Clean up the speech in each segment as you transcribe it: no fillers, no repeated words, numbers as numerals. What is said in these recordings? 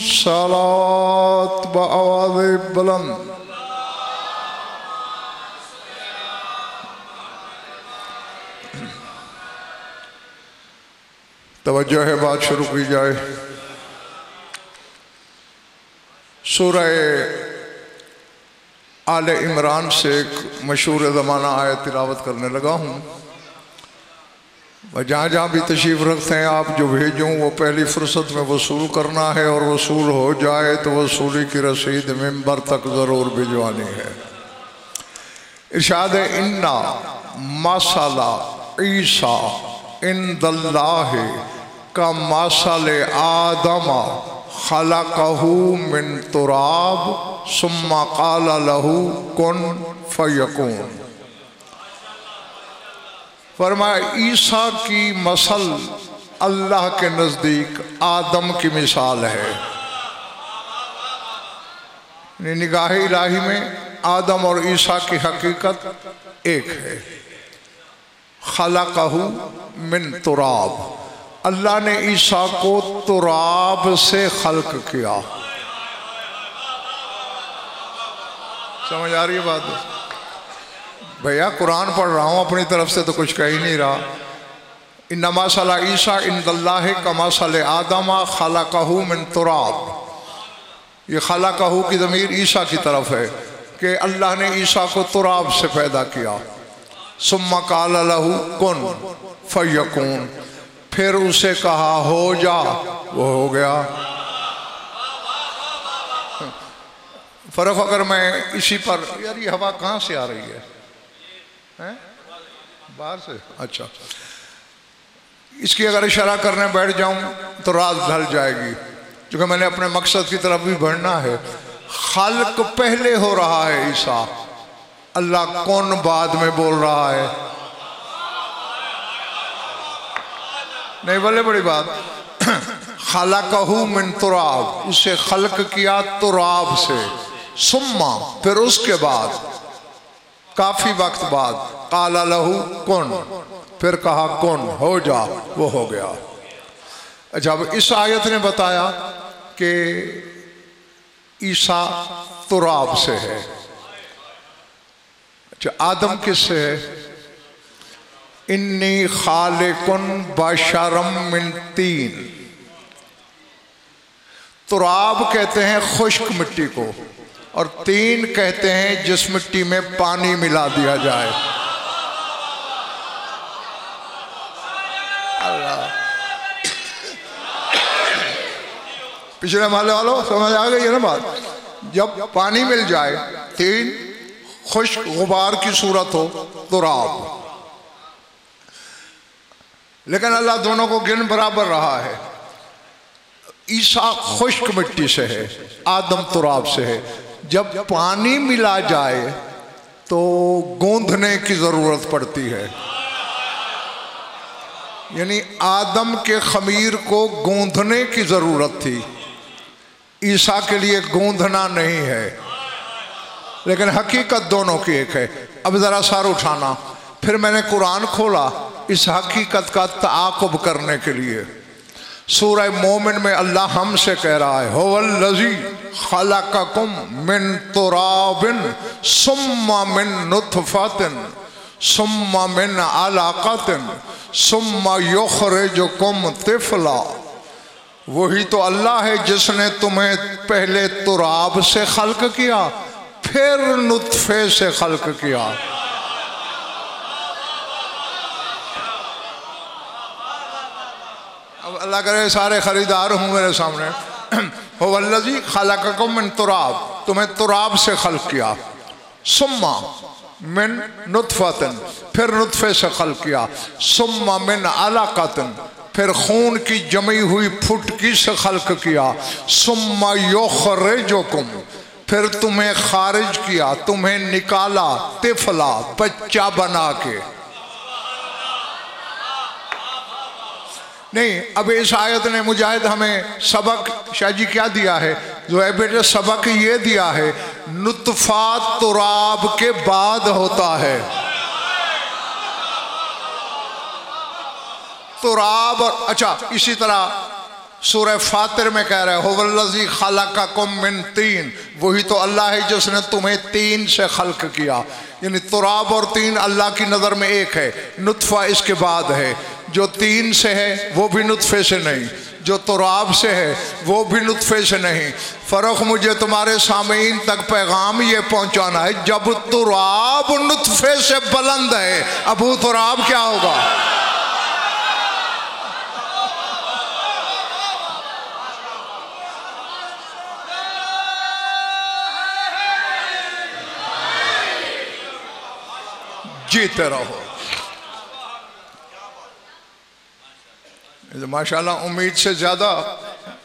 सलात बआवाज़ बुलंद। तवज्जो है, बात शुरू की जाए। सूरह आले इमरान से एक मशहूर ज़माना आयत तिलावत करने लगा हूँ। जहाँ जहाँ भी तशरीफ़ रखते हैं आप, जो भेजूँ वो पहली फ़ुर्सत में वसूल करना है, और वसूल हो जाए तो वसूली की रसीद मिंबर तक ज़रूर भिजवानी है। इरशाद है, इन्ना मसला ईसा इंदल्लाहि का मसले आदमा खलक़हू मिन तुराब सुम्मा क़ाला लहू कुन फ़यकून। फरमाया, ईसा की मसल अल्लाह के नज़दीक आदम की मिसाल है। निगाह इलाही में आदम और ईसा की हकीकत एक है। खलक़हू मिन तुराब, अल्लाह ने ईसा को तुराब से खल्क किया। समझ आ रही है बात? भैया कुरान पढ़ रहा हूँ, अपनी तरफ से तो कुछ कह ही नहीं रहा। इन्ना मसला ईसा इंदल्लाहि का मसल आदमा खलक़हू मिन तुराब। ये खलक़हू की ज़मीर ईसा की तरफ है कि अल्लाह ने ईसा को तुराब से पैदा किया। सुम्मा क़ाला लहू कुन फ़यकून, फिर उसे कहा हो जा, वो हो गया। फर्क अगर मैं इसी पर, यार ये हवा कहाँ से आ रही है? हैं? बाहर से? अच्छा, इसकी अगर इशारा करने बैठ जाऊं तो रात ढल जाएगी, क्योंकि मैंने अपने मकसद की तरफ भी बढ़ना है। खल्क पहले हो रहा है ईसा, अल्लाह कौन बाद में बोल रहा है। नहीं बोले बड़ी बात। खलक़हू मिन तुराब, उसे खल्क किया तुराब से। सुम्मा, फिर उसके बाद काफी वक्त बाद, क़ाला लहू कुन, फिर कहा कुन, हो जा, वो हो गया। अच्छा, अब इस आयत ने बताया कि ईसा तुराब से है। अच्छा, आदम किससे है? इन्नी खालिकुन बशरम मिन तीन। तुराब कहते हैं खुश्क मिट्टी को, और तीन कहते हैं जिस मिट्टी में पानी मिला दिया जाए। अल्लाह, पिछले माले वालों समझ आ गई है ना बात? जब पानी मिल जाए, तीन, खुश्क गुबार की सूरत हो, तुराब। लेकिन अल्लाह दोनों को गिन बराबर रहा है। ईसा खुश्क मिट्टी से है, आदम तुराब से है। जब पानी मिला जाए तो गूंथने की जरूरत पड़ती है, यानी आदम के खमीर को गूंथने की जरूरत थी। ईसा के लिए गूंथना नहीं है, लेकिन हकीकत दोनों की एक है। अब जरा सर उठाना। फिर मैंने कुरान खोला इस हकीकत का ताक़ुब करने के लिए। सूरह मोमिन में अल्लाह हमसे कह रहा है, हुवल्लज़ी खलक़कुम मिन तुराबिन सुम्मा मिन नुत्फ़तिन सुम्मा मिन अलक़तिन सुम्मा युख़रिजुकुम तिफ़ला। वही तो अल्लाह है जिसने तुम्हें पहले तुराब से खल्क किया, फिर नुत्फ़े से खल्क किया। अब अल्लाह करे सारे खरीदार हूँ मेरे सामने। हुवल्लज़ी खलक़कुम मिन तुराब, तुम्हें तुराब से खल्क किया। सुम्मा मिन नुत्फ़तिन, फिर नुत्फ़े से खल्क किया। सुम्मा मिन अलक़तिन, फिर खून की जमी हुई फुटकी से खल्क किया। सुम्मा युख़रिजुकुम, फिर तुम्हें खारिज किया, तुम्हें निकाला, तिफ़ला, बच्चा बना के। नहीं, अब इस आयत ने मुजाहिद हमें सबक शाह जी क्या दिया है? जो है बेटे सबक ये दिया है, नुत्फा तुराब के बाद होता है। तुराब, अच्छा इसी तरह सूरह फातिर में कह रहे हो वल्लज़ी खलक़कुम मिन तीन, वही तो अल्लाह है जिसने तुम्हें तीन से खल्क किया। यानी तुराब और तीन अल्लाह की नज़र में एक है, नुत्फा इसके बाद है। जो तीन से है वो भी नुत्फे से नहीं, जो तुराब से है वो भी नुत्फे से नहीं। फ़र्क मुझे तुम्हारे सामीन तक पैगाम ये पहुंचाना है, जब तुराब नुत्फे से बुलंद है, अबू तुराब क्या होगा? जीते रहो। माशाल्लाह उम्मीद से ज़्यादा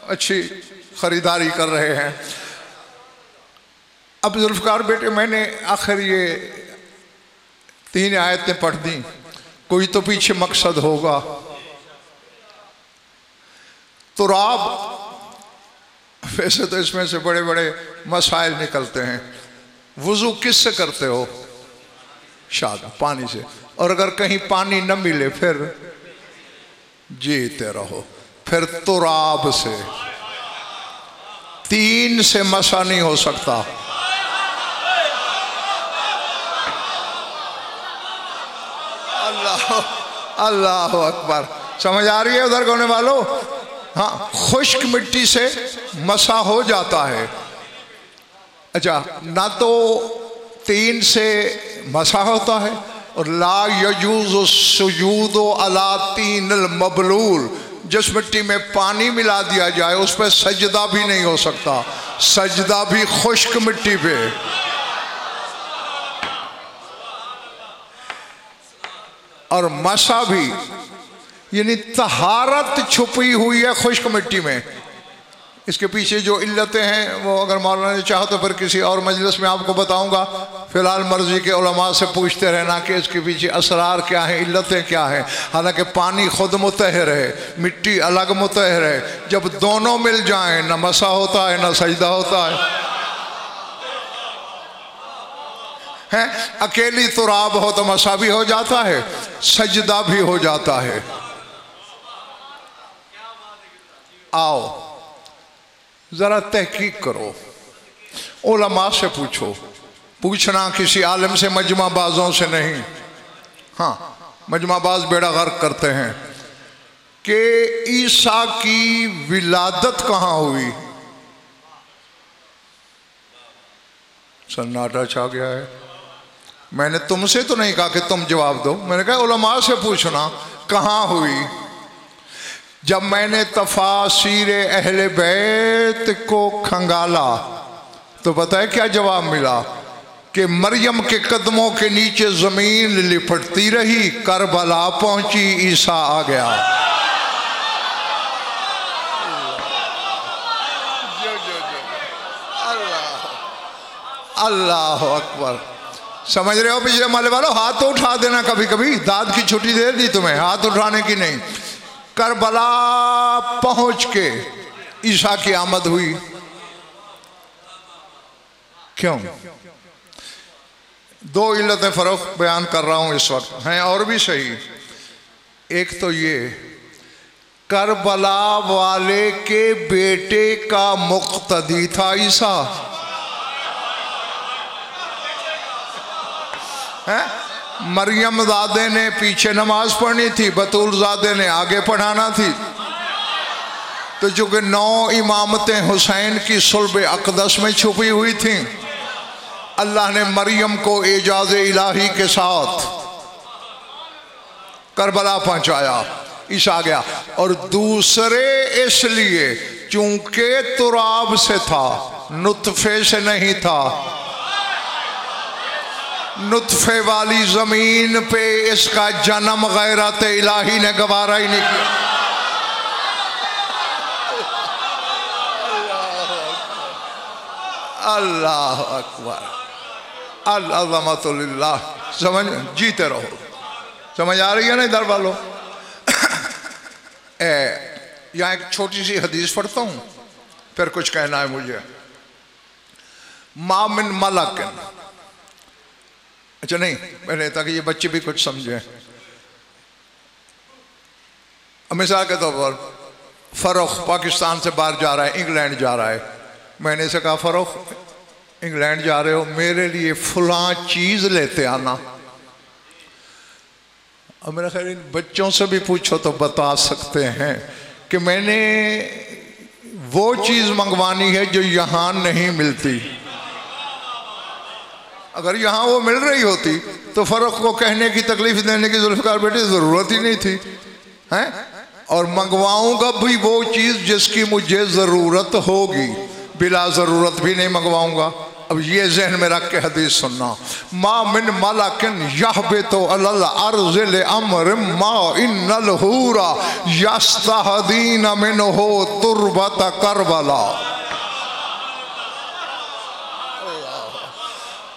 अच्छी खरीदारी कर रहे हैं। अब जुल्फ़कार बेटे मैंने आखिर ये 3 आयतें पढ़ दी, कोई तो पीछे मकसद होगा। तुराब, वैसे तो इसमें से बड़े बड़े मसाइल निकलते हैं। वुज़ू किससे करते हो? शायद पानी से, और अगर कहीं पानी न मिले फिर जीते रहो, फिर तुराब से। 3 से मसा नहीं हो सकता। अल्लाह अल्लाह अकबर। समझ आ रही है उधर होने वालों? हाँ, खुश्क मिट्टी से मसा हो जाता है। अच्छा, ना तो 3 से मसा होता है, और ला यजूज़ु सुजूदु अला तीनिल मबलूल, जिस मिट्टी में पानी मिला दिया जाए उस पर सजदा भी नहीं हो सकता, सजदा भी खुश्क मिट्टी पे। और मसा भी, यानी तहारत छुपी हुई है खुश्क मिट्टी में। इसके पीछे जो इल्लतें हैं वो अगर मौलाना ने चाहो तो फिर किसी और मजलिस में आपको बताऊंगा। फ़िलहाल मर्जी के उलमा से पूछते रहना कि इसके पीछे असरार क्या हैं, इल्लतें क्या हैं। हालांकि पानी खुद मुतहर है, मिट्टी अलग मुतहर है। जब दोनों मिल जाएं, न मसा होता है न सजदा होता है। अकेली तुराब हो तो मसा भी हो जाता है, सजदा भी हो जाता है। आओ ज़रा तहकीक करो, उलमा से पूछो। पूछना किसी आलिम से, मजमाबाजों से नहीं। हाँ, मजमाबाज बेड़ा गर्क करते हैं कि ईसा की विलादत कहाँ हुई। सन्नाटा छा गया है। मैंने तुमसे तो नहीं कहा कि तुम जवाब दो, मैंने कहा उलमा से पूछना कहाँ हुई। जब मैंने तफासीर अहले बैत को खंगाला तो पता है क्या जवाब मिला? कि मरियम के कदमों के नीचे ज़मीन लिपटती रही, करबला पहुंची, ईसा आ गया। अल्लाह अकबर। समझ रहे हो पिछले माले वालों? हाथ तो उठा देना कभी कभी, दाद की छुट्टी दे दी तुम्हें, हाथ उठाने की नहीं। करबला पहुंच के ईसा की आमद हुई। क्यों? 2 इल्लतें फ़र्क बयान कर रहा हूं इस वक्त, हैं और भी सही। एक तो ये, करबला वाले के बेटे का मुक्तदी था ईसा, है? मरियम ज़ादे ने पीछे नमाज पढ़नी थी, बतूल ज़ादे ने आगे पढ़ाना थी। तो चूंकि 9 इमामतें हुसैन की सुल्ब अक़दस में छुपी हुई थी, अल्लाह ने मरियम को एजाज़ इलाही के साथ करबला पहुंचाया, ईसा आ गया। और दूसरे इसलिए चूंकि तुराब से था, नुत्फे से नहीं था। नुत्फे वाली जमीन पे इसका जन्म गैरत इलाही ने गवारा ही नहीं किया। अल्लाह अकबर, अज़मतुल्लाह। समझ, जीते रहो। समझ आ रही है ना इधर वालों? यहाँ एक छोटी सी हदीस पढ़ता हूँ, फिर कुछ कहना है मुझे। मा मिन मलक, अच्छा नहीं मैंने, ताकि ये बच्चे भी कुछ समझे। मिसाल के तौर पर फरोख पाकिस्तान से बाहर जा रहा है, इंग्लैंड जा रहा है। मैंने से कहा फरोख इंग्लैंड जा रहे हो, मेरे लिए फलां चीज लेते आना। अब मेरा ख्याल इन बच्चों से भी पूछो तो बता सकते हैं कि मैंने वो चीज मंगवानी है जो यहां नहीं मिलती। अगर यहां वो मिल रही होती तो फर्क को कहने की, तकलीफ देने की जुल्फिकार बेटे जरूरत ही नहीं थी, हैं? और मंगवाऊंगा भी वो चीज जिसकी मुझे जरूरत होगी, बिला जरूरत भी नहीं मंगवाऊंगा। अब ये जहन में रख के हदीस सुनना। मा मिन मलकिन यहबितु अलल अर्ज़ि अम्र मा इन्नल हूरा यस्तहदीन मिनहु तुरबत करबला।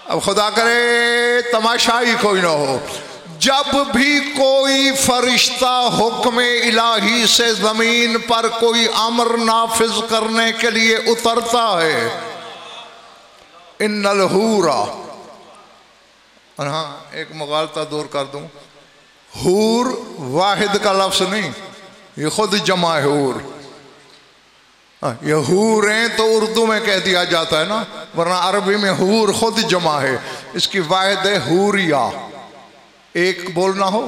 अब खुदा करे तमाशा ही कोई ना हो, जब भी कोई फरिश्ता हुक्म इलाही से जमीन पर कोई अमर नाफिज करने के लिए उतरता है, इन्नल हूरा, और हाँ एक मुगालता दूर कर दूं, हूर वाहिद का लफ्ज नहीं, ये खुद जमा है हूर। ये हूरें तो उर्दू में कह दिया जाता है ना, वरना अरबी में हूर खुद जमा है, इसकी वाहिद है हूरिया। एक बोलना हो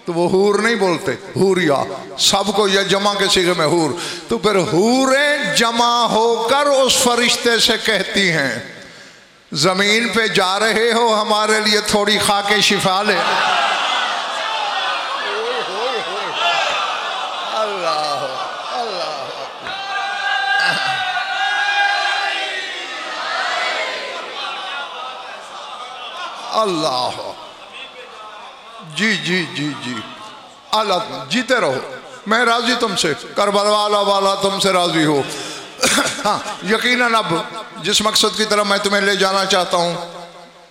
तो वो हूर नहीं बोलते, हूरिया, सबको यह जमा के सीगे में हूर। तो फिर हूरें जमा होकर उस फरिश्ते से कहती हैं, जमीन पे जा रहे हो, हमारे लिए थोड़ी खाके शिफा ले। अल्लाह अल्लाह अल्लाह, जी जी जी जी, अल्लाह जीते रहो, मैं राजी तुमसे, करबला वाला तुमसे राजी हो। हाँ यकीनन अब जिस मकसद की तरफ मैं तुम्हें ले जाना चाहता हूँ,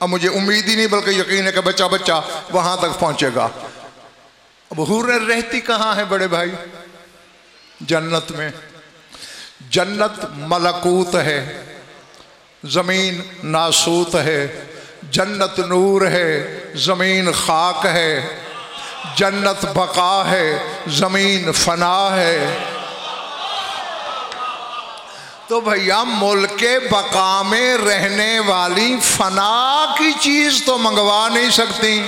अब मुझे उम्मीद ही नहीं बल्कि यकीन है कि बच्चा बच्चा वहां तक पहुंचेगा। अब हूरें रहती कहाँ है बड़े भाई? जन्नत में। जन्नत मलकूत है, जमीन नासूत है। जन्नत नूर है, जमीन खाक है। जन्नत बका है, जमीन फना है। तो भैया मुल्के बका में रहने वाली फना की चीज तो मंगवा नहीं सकती।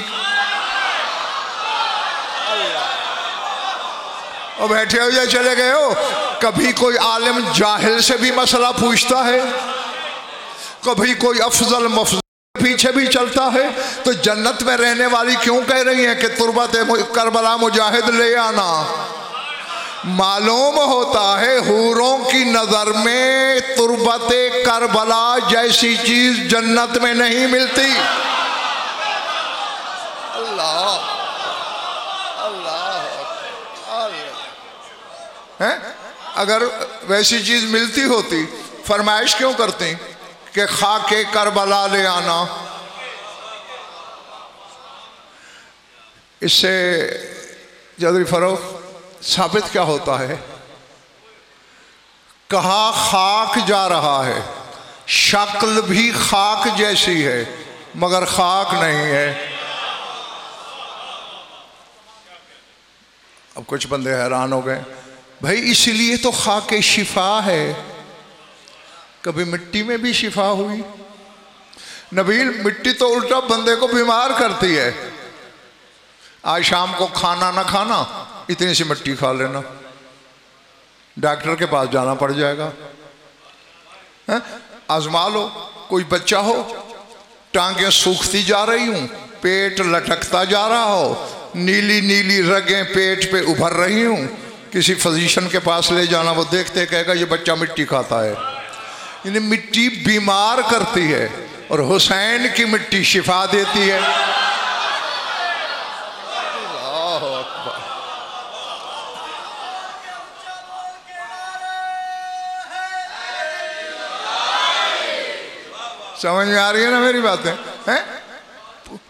और बैठे हो या चले गए हो? कभी कोई आलिम जाहिल से भी मसला पूछता है, कभी कोई अफजल मफजल पीछे भी चलता है। तो जन्नत में रहने वाली क्यों कह रही है कि तुरबत करबला मुजाहिद ले आना? मालूम होता है हूरों की नजर में तुरबत करबला जैसी चीज जन्नत में नहीं मिलती। अल्लाह अल्लाह है, अगर वैसी चीज मिलती होती फरमाइश क्यों करती कि खाके करबला ले आना? इससे चौधरी फरोख साबित क्या होता है? कहा खाक जा रहा है, शक्ल भी खाक जैसी है मगर खाक नहीं है। अब कुछ बंदे हैरान हो गए, भाई इसलिए तो खाके शिफा है। कभी मिट्टी में भी शिफा हुई? नबील मिट्टी तो उल्टा बंदे को बीमार करती है। आज शाम को खाना ना खाना, इतनी सी मिट्टी खा लेना, डॉक्टर के पास जाना पड़ जाएगा। आजमा लो, कोई बच्चा हो, टांगें सूखती जा रही हूं, पेट लटकता जा रहा हो, नीली नीली रगें पेट पे उभर रही हूं, किसी फिजिशियन के पास ले जाना, वो देखते कहेगा ये बच्चा मिट्टी खाता है। यानी मिट्टी बीमार करती है और हुसैन की मिट्टी शिफा देती है। समझ में आ रही है ना मेरी बातें? हैं?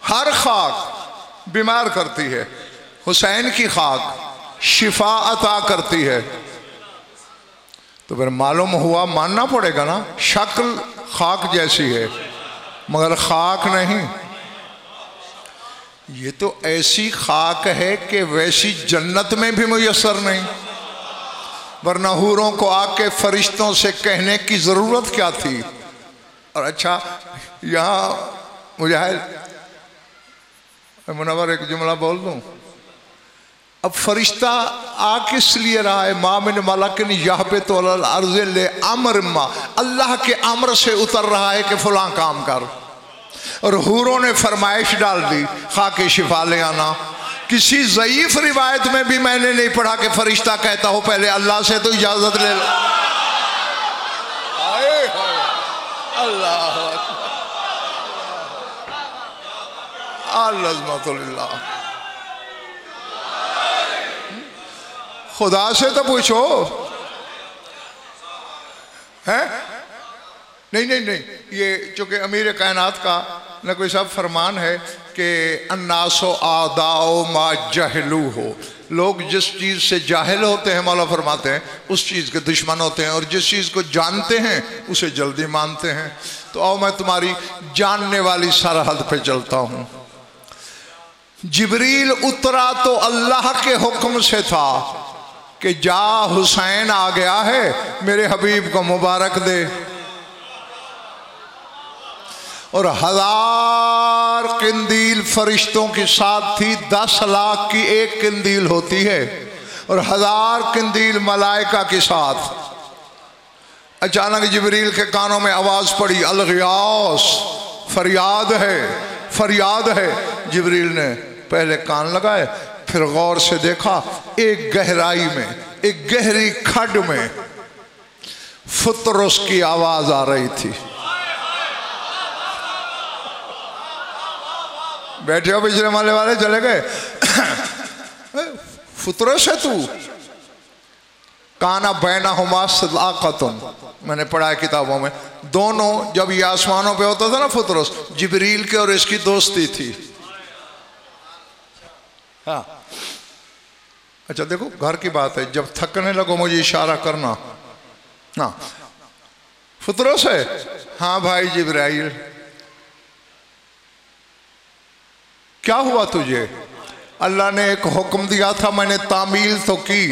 हर खाक बीमार करती है, हुसैन की खाक शिफा अता करती है। तो फिर मालूम हुआ, मानना पड़ेगा ना, शक्ल खाक जैसी है मगर खाक नहीं। ये तो ऐसी खाक है कि वैसी जन्नत में भी मुयस्सर नहीं, वरना हूरों को आके फरिश्तों से कहने की ज़रूरत क्या थी। और अच्छा यहाँ मुजाहिद मुनव्वर एक जुमला बोल दूँ, अब फरिश्ता आ किस लिए रहा है? मामिन मलकिन यहबितु अलल अर्ज़ि ले अम्र मा, अल्लाह के अम्र से उतर रहा है कि फलां काम कर। और हूरों ने फरमाइश डाल दी खाके शिफा ले आना। किसी ज़ईफ रिवायत में भी मैंने नहीं पढ़ा कि फरिश्ता कहता हो पहले अल्लाह से तो इजाज़त ले लो। अल्लाह अल्लाह, खुदा से तो पूछो है। नहीं नहीं नहीं, ये चूंकि अमीर कायनात का न कोई सब फरमान है कि अन्नासो आदाओ मा जहलू हो, लोग जिस चीज़ से जाहिल होते हैं मौला फरमाते हैं उस चीज़ के दुश्मन होते हैं, और जिस चीज़ को जानते हैं उसे जल्दी मानते हैं। तो आओ मैं तुम्हारी जानने वाली सरहद पे चलता हूँ। जिब्रील उतरा तो अल्लाह के हुक्म से था कि जा हुसैन आ गया है, मेरे हबीब को मुबारक दे। और 1000 किंदील फरिश्तों के साथ थी, 10 लाख की एक किंदील होती है, और 1000 किंदील मलाइका के साथ। अचानक जिब्रील के कानों में आवाज पड़ी, अल गियास, फरियाद है, फरियाद है। जिब्रील ने पहले कान लगाए, फिर गौर से देखा, एक गहराई में, एक गहरी खड्ड में फुतरस की आवाज आ रही थी। बैठे हो पिछले माले वाले, चले गए। फुतरस है तू? काना बैना हुमा सदाकतुन, मैंने पढ़ा है किताबों में। दोनों जब ये आसमानों पे होता था ना फुतरस, जिब्रील के और इसकी दोस्ती थी। हाँ अच्छा देखो, घर की बात है, जब थकने लगो मुझे इशारा करना। हाँ फुतरस है? हाँ भाई जिब्राइल, क्या हुआ तुझे? अल्लाह ने एक हुक्म दिया था, मैंने तामील तो की,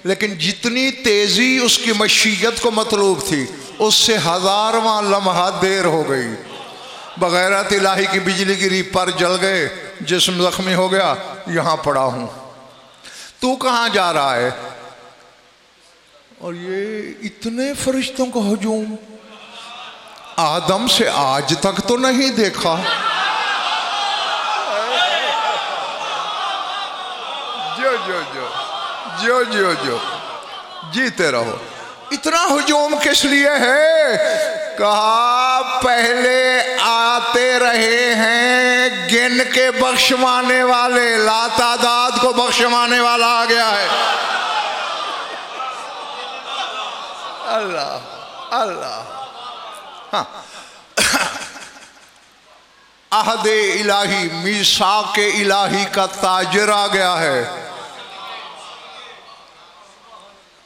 लेकिन जितनी तेजी उसकी मशीयत को मतलूब थी उससे 1000वां लम्हा देर हो गई। बगैरत इलाही की बिजली गिरी, पर जल गए, जिस्म जख्मी हो गया, यहां पड़ा हूं। तू कहां जा रहा है? और ये इतने फरिश्तों का हुजूम आदम से आज तक तो नहीं देखा। जो जो जो जो जो जो जीते रहो। इतना हुजूम किस लिए है? कहा पहले आते रहे हैं गिन के बख्शवाने वाले, लातादाद को बख्शवाने वाला आ गया है। अल्लाह अल्लाह। हाँ अहदे इलाही, मीसाक इलाही का ताजिर आ गया है।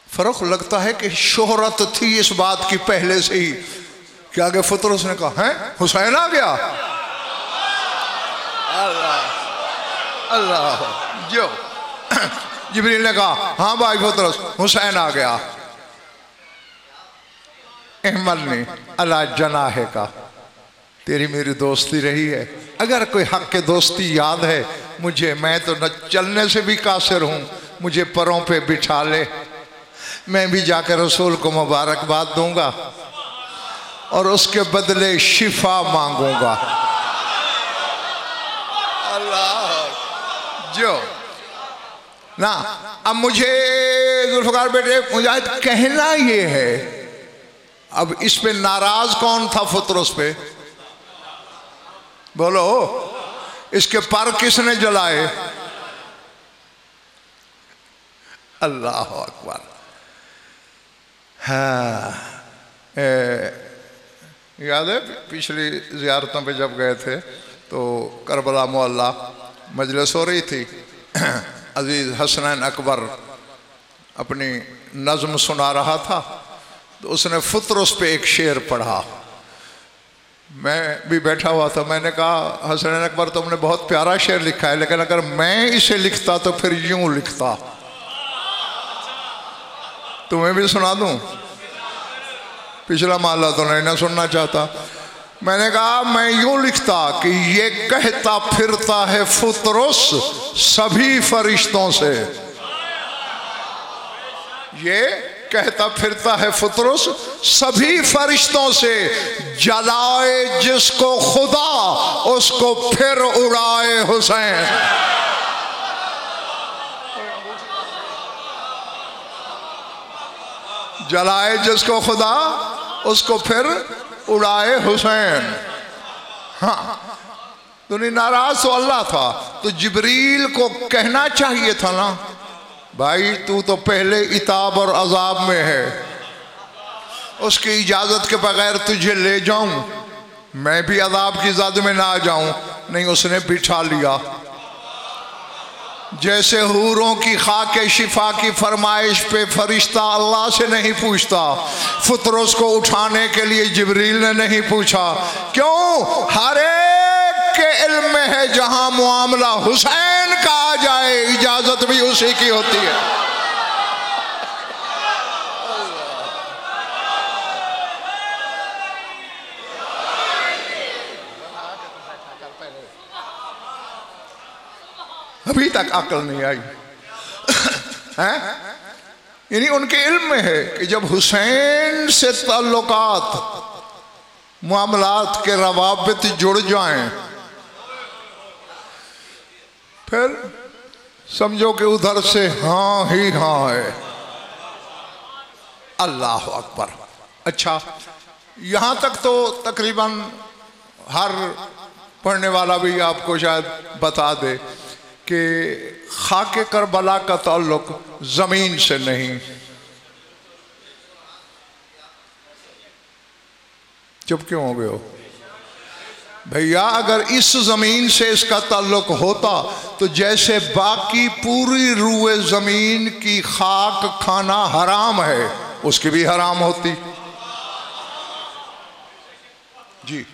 फर्क लगता है कि शोहरत थी इस बात की पहले से ही कि आगे फुतरस ने कहा है हुसैन आ गया। अल्लाह अल्लाह। जो जिब्रील ने कहा हाँ भाई फुतरस, हुसैन आ गया। अहमदनी अला जनाहे का, तेरी मेरी दोस्ती रही है, अगर कोई हक के दोस्ती याद है मुझे, मैं तो न चलने से भी कासिर हूँ, मुझे परों पे बिठा ले, मैं भी जाकर रसूल को मुबारकबाद दूंगा और उसके बदले शिफा मांगूंगा। अल्लाह। जो ना अब मुझे जुल्फ़िकार बेटे मुजाहिद कहना ये है, अब इस पे नाराज कौन था फुतरस पे? बोलो, इसके पर किसने जलाए? अल्लाह अकबर। हाँ याद है पिछली ज़ियारतों पे जब गए थे तो करबला मोहल्ला मजलिस हो रही थी, अजीज़ हसनैन अकबर अपनी नज़्म सुना रहा था, तो उसने फुतरस पे एक शेर पढ़ा। मैं भी बैठा हुआ था, मैंने कहा हसन अकबर तुमने बहुत प्यारा शेर लिखा है, लेकिन अगर मैं इसे लिखता तो फिर यूं लिखता। तुम्हें भी सुना दूं? पिछला माला तो नहीं ना सुनना चाहता। मैंने कहा मैं यूं लिखता कि ये कहता फिरता है फुतरस सभी फरिश्तों से, ये कहता फिरता है फुतरस सभी फरिश्तों से, जलाए जिसको खुदा उसको फिर उड़ाए हुसैन। जलाए जिसको खुदा उसको फिर उड़ाए हुसैन। हाँ, तो नहीं नाराज तो अल्लाह था, तो जिब्रील को कहना चाहिए था ना, भाई तू तो पहले इताब और अजाब में है, उसकी इजाजत के बगैर तुझे ले जाऊं, मैं भी अजाब की ज़द में ना आ जाऊं। नहीं, उसने बिठा लिया। जैसे हूरों की खाके शिफा की फरमाइश पे फरिश्ता अल्लाह से नहीं पूछता, फुतरस को उठाने के लिए जिब्रील ने नहीं पूछा। क्यों? हर एक के इल्म में है जहां मामला हुसैन का आ जाए इजाजत भी उसी की होती है। अभी तक अकल नहीं आई हैं? यानी उनके इल्म में है कि जब हुसैन से ताल्लुकात मामलात के रवाबित जुड़ जाएं, फिर समझो कि उधर से हाँ ही हाँ है। अल्लाह अकबर। अच्छा, यहां तक तो तकरीबन हर पढ़ने वाला भी आपको शायद बता दे कि खाके करबला का ताल्लुक जमीन से नहीं। चुप क्यों हो गए हो भैया? अगर इस जमीन से इसका ताल्लुक होता तो जैसे बाकी पूरी रूए जमीन की खाक खाना हराम है, उसकी भी हराम होती जी।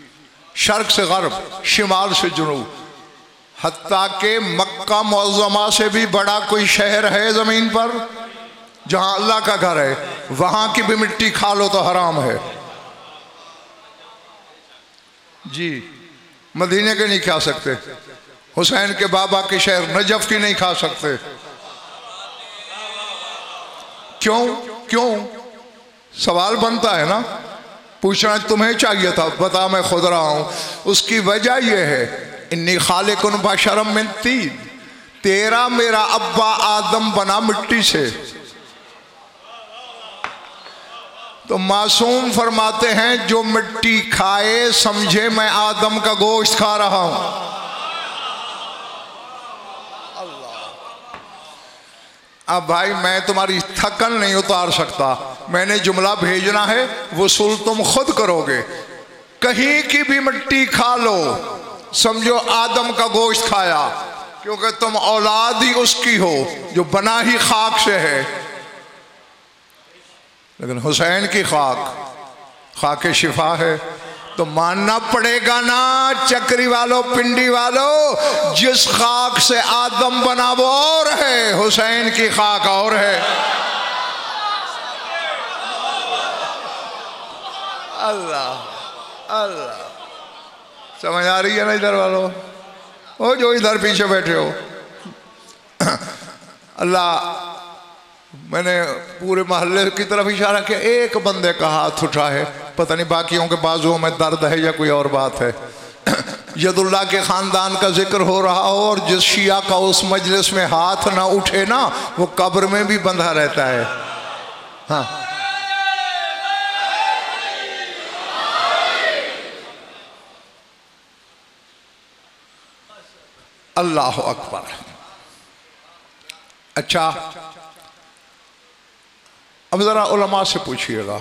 शर्क से गर्ब, शिमाल से जुनूब, हत्ता के मक्का मुअज़्ज़मा से भी बड़ा कोई शहर है जमीन पर जहां अल्लाह का घर है, वहां की भी मिट्टी खा लो तो हराम है जी। मदीने के नहीं खा सकते, हुसैन के बाबा के शहर नजफ की नहीं खा सकते। क्यों? क्यों? सवाल बनता है ना, पूछना तुम्हें चाहिए था, बता मैं खुद रहा हूं। उसकी वजह यह है, इन्नी खालिकुन बशरम मिन तीन, तेरा मेरा अब्बा आदम बना मिट्टी से। तो मासूम फरमाते हैं जो मिट्टी खाए समझे मैं आदम का गोश्त खा रहा हूं। अब भाई मैं तुम्हारी थकन नहीं उतार सकता, मैंने जुमला भेजना है, वसूल तुम खुद करोगे। कहीं की भी मिट्टी खा लो समझो आदम का गोश्त खाया, क्योंकि तुम औलाद ही उसकी हो जो बना ही खाक से है। लेकिन हुसैन की खाके शिफा है, तो मानना पड़ेगा ना चक्री वालों, पिंडी वालों, जिस खाक से आदम बना वो और है, हुसैन की खाक और है। अल्लाह अल्लाह, समझ आ रही है ना इधर वालों? वो जो इधर पीछे बैठे हो, अल्लाह, मैंने पूरे मोहल्ले की तरफ इशारा किया, एक बंदे का हाथ उठा है, पता नहीं बाकियों के बाजुओं में दर्द है या कोई और बात है। यदुल्ला के खानदान का जिक्र हो रहा हो और जिस शिया का उस मजलिस में हाथ ना उठे ना, वो कब्र में भी बंधा रहता है। हाँ, अल्लाह अकबर। अच्छा, अब जरा उलमा से पूछिएगा,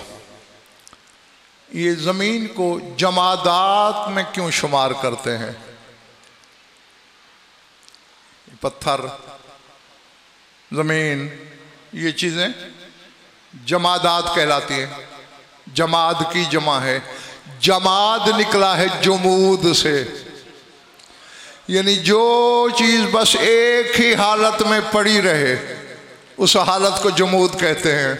ये जमीन को जमादात में क्यों शुमार करते हैं? पत्थर, जमीन, ये चीजें जमादात कहलाती हैं। जमाद की जमा है, जमाद निकला है जुमूद से, यानी जो चीज़ बस एक ही हालत में पड़ी रहे उस हालत को जुमूद कहते हैं।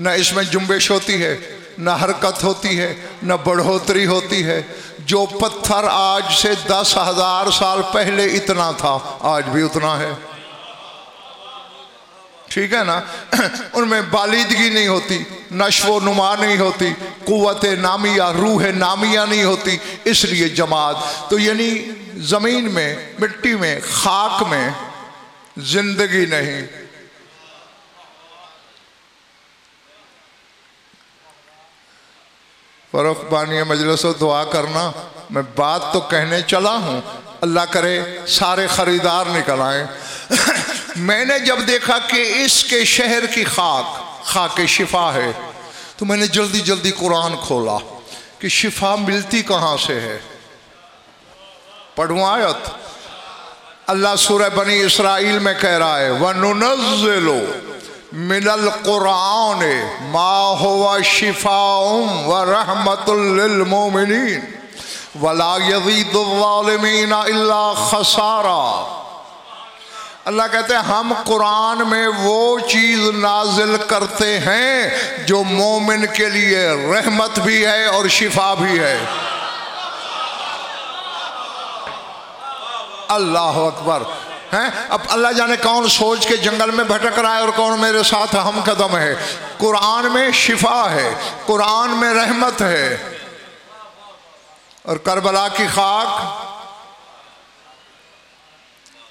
न इसमें जुम्बिश होती है, न हरकत होती है, न बढ़ोतरी होती है। जो पत्थर आज से 10,000 साल पहले इतना था आज भी उतना है, ठीक है ना। उनमें बालिदगी नहीं होती, नश्व नुमा नहीं होती, कुव्वत नामिया रूह नामिया नहीं होती, इसलिए जमात। तो यानी ज़मीन में, मिट्टी में, खाक में जिंदगी नहीं। फ़र्क बानी मजलिस दुआ करना, मैं बात तो कहने चला हूँ, अल्लाह करे सारे ख़रीदार निकल आए। मैंने जब देखा कि इसके शहर की खाक शिफा है, तो मैंने जल्दी जल्दी कुरान खोला कि शिफा मिलती कहाँ से है। पढ़ूँ आयत, अल्लाह सूरह बनी इसराइल में कह रहा है, वनुनज़्ज़िलु मिनल कुरान मा हुवा शिफाउम व रहमतुल लिल मोमिनीन वला यज़ीदुल ज़ालिमीन इल्ला खसारा। अल्लाह कहते हैं हम कुरान में वो चीज़ नाजिल करते हैं जो मोमिन के लिए रहमत भी है और शिफा भी है। अल्लाह अकबर हैं। अब अल्लाह जाने कौन सोच के जंगल में भटक रहा है और कौन मेरे साथ हम कदम है। कुरान में शिफा है, कुरान में रहमत है। और करबला की खाक